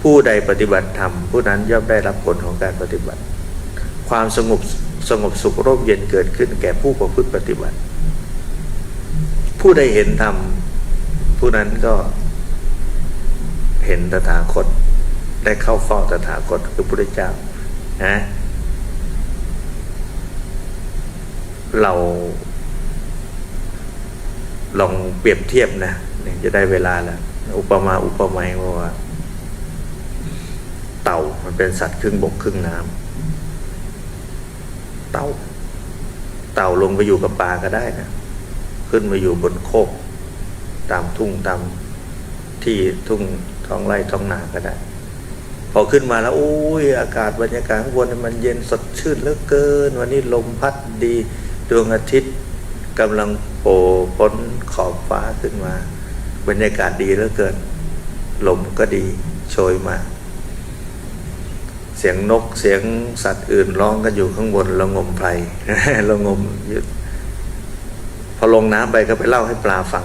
ผู้ใดปฏิบัติธรรมผู้นั้นย่อมได้รับผลของการปฏิบัติความสงบสุขร่มเย็นเกิดขึ้นแก่ผู้ประพฤติปฏิบัติผู้ใดเห็นธรรมผู้นั้นก็เห็นตถาคตได้เข้าเฝ้าตถาคตคือพระพุทธเจ้านะเราลองเปรียบเทียบนะจะได้เวลาแล้วอุปไมยว่าเต่ามันเป็นสัตว์ครึ่งบกครึ่งน้ำเต่าลงไปอยู่กับปลาก็ได้นะขึ้นมาอยู่บนโคกตามทุ่งตามที่ทุ่งท้องไร่ท้องนาก็ได้พอขึ้นมาแล้วโอ้ยอากาศบรรยากาศข้างบนมันเย็นสดชื่นเหลือเกินวันนี้ลมพัดดีดวงอาทิตย์กำลังโผล่พ้นขอบฟ้าขึ้นมาบรรยากาศดีเหลือเกินลมก็ดีโชยมาเสียงนกเสียงสัตว์อื่นร้องกันอยู่ข้างบนระงมไพรระงมยึดพอลงน้ำไปก็ไปเล่าให้ปลาฟัง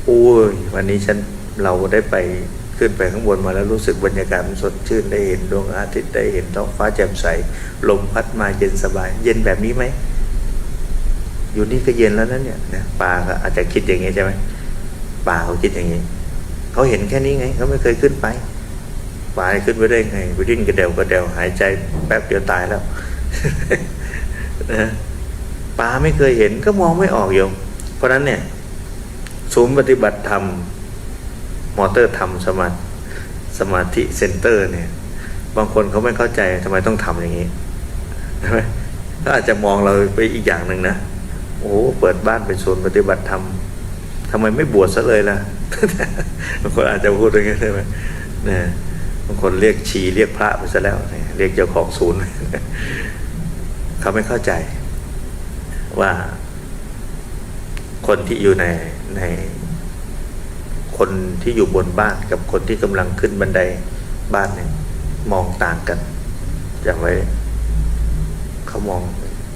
โอ้ยวันนี้เราได้ไปขึ้นไปข้างบนมาแล้วรู้สึกบรรยากาศมันสดชื่นได้เห็นดวงอาทิตย์ได้เห็นท้องฟ้าแจ่มใสลมพัดมาเย็นสบายเย็นแบบนี้ไหมอยู่นี่ก็เย็นแล้วนั่นเนี่ยนะปลาก็อาจจะคิดอย่างงี้ใช่ไหมปลาเขาคิดอย่างงี้เขาเห็นแค่นี้ไงเขาไม่เคยขึ้นไปปลาขึ้นไปได้ไงไปดิ้นกระเดวหายใจแป๊บเดียวตายแล้วนะปลาไม่เคยเห็นก็มองไม่ออกโยมเพราะนั้นเนี่ยศูนย์ปฏิบัติธรรมมอเตอร์ธรรมสมาธิเซ็นเตอร์เนี่ยบางคนเขาไม่เข้าใจทำไมต้องทำอย่างนี้ใช่ไหมก็อาจจะมองเราไปอีกอย่างหนึ่งนะโอ้เปิดบ้านเป็นศูนย์ปฏิบัติธรรมทำไมไม่บวชซะเลยล่ะบางคนอาจจะพูดอย่างนี้ใช่ไหมเนี่ย บางคนเรียกชีเรียกพระไปซะแล้วเรียกเจ้าของศูนย์ เขาไม่เข้าใจว่าคนที่อยู่ในคนที่อยู่บนบ้านกับคนที่กำลังขึ้นบันไดบ้านเนี่ยมองต่างกันจำไว้เขามอง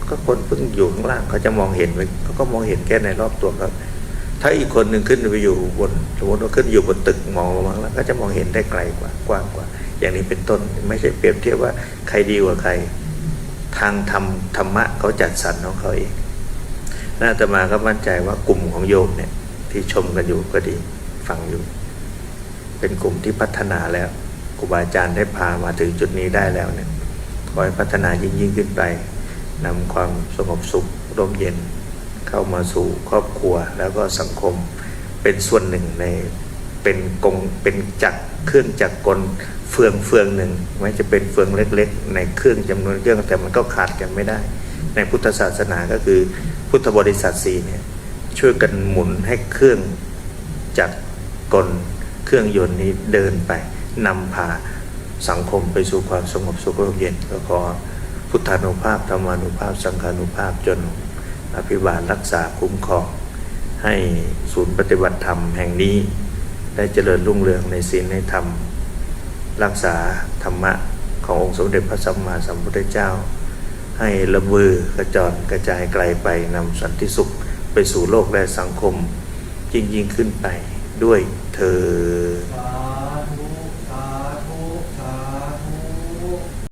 ก็คนเพิ่งอยู่ข้างล่างเขาจะมองเห็นไว้เขาก็มองเห็นแค่ในรอบตัวครับถ้าอีกคนหนึ่งขึ้นไปอยู่บนสมมติว่าขึ้นอยู่บนตึกมองลงมาแล้วก็จะมองเห็นได้ไกลกว่ากว้างกว่าอย่างนี้เป็นต้นไม่ใช่เปรียบเทียบว่าใครดีกว่าใครทางธรรมะเขาจัดสรรของเขาเองน่าจะมาก็มั่นใจว่ากลุ่มของโยมเนี่ยที่ชมกันอยู่ก็ดีฟังอยู่เป็นกลุ่มที่พัฒนาแล้วครูบาอาจารย์ได้พามาถึงจุดนี้ได้แล้วเนี่ยขอให้พัฒนายิ่งขึ้นไปนำความสงบสุขร่มเย็นเข้ามาสู่ครอบครัวแล้วก็สังคมเป็นส่วนหนึ่งในเป็นจักรเครื่องจักรกลเฟืองหนึ่งไม่จะเป็นเฟืองเล็กๆในเครื่องจำนวนเครื่องแต่มันก็ขาดกันไม่ได้ในพุทธศาสนาก็คือพุทธบริษัท4เนี่ยช่วยกันหมุนให้เครื่องจักรกลเครื่องยนต์นี้เดินไปนำพาสังคมไปสู่ความสงบสุขร่มเย็นก็ขอพุทธานุภาพธรรมานุภาพสังฆานุภาพจนอภิบาลรักษาคุ้มครองให้ศูนย์ปฏิบัติธรรมแห่งนี้ได้เจริญรุ่งเรืองในศีลในธรรมรักษาธรรมะขององค์สมเด็จพระสัมมาสัมพุทธเจ้าให้ระเบือกระจรกระจายไกลไปนำสันติสุขไปสู่โลกและสังคมยิ่งขึ้นไปด้วยเธอ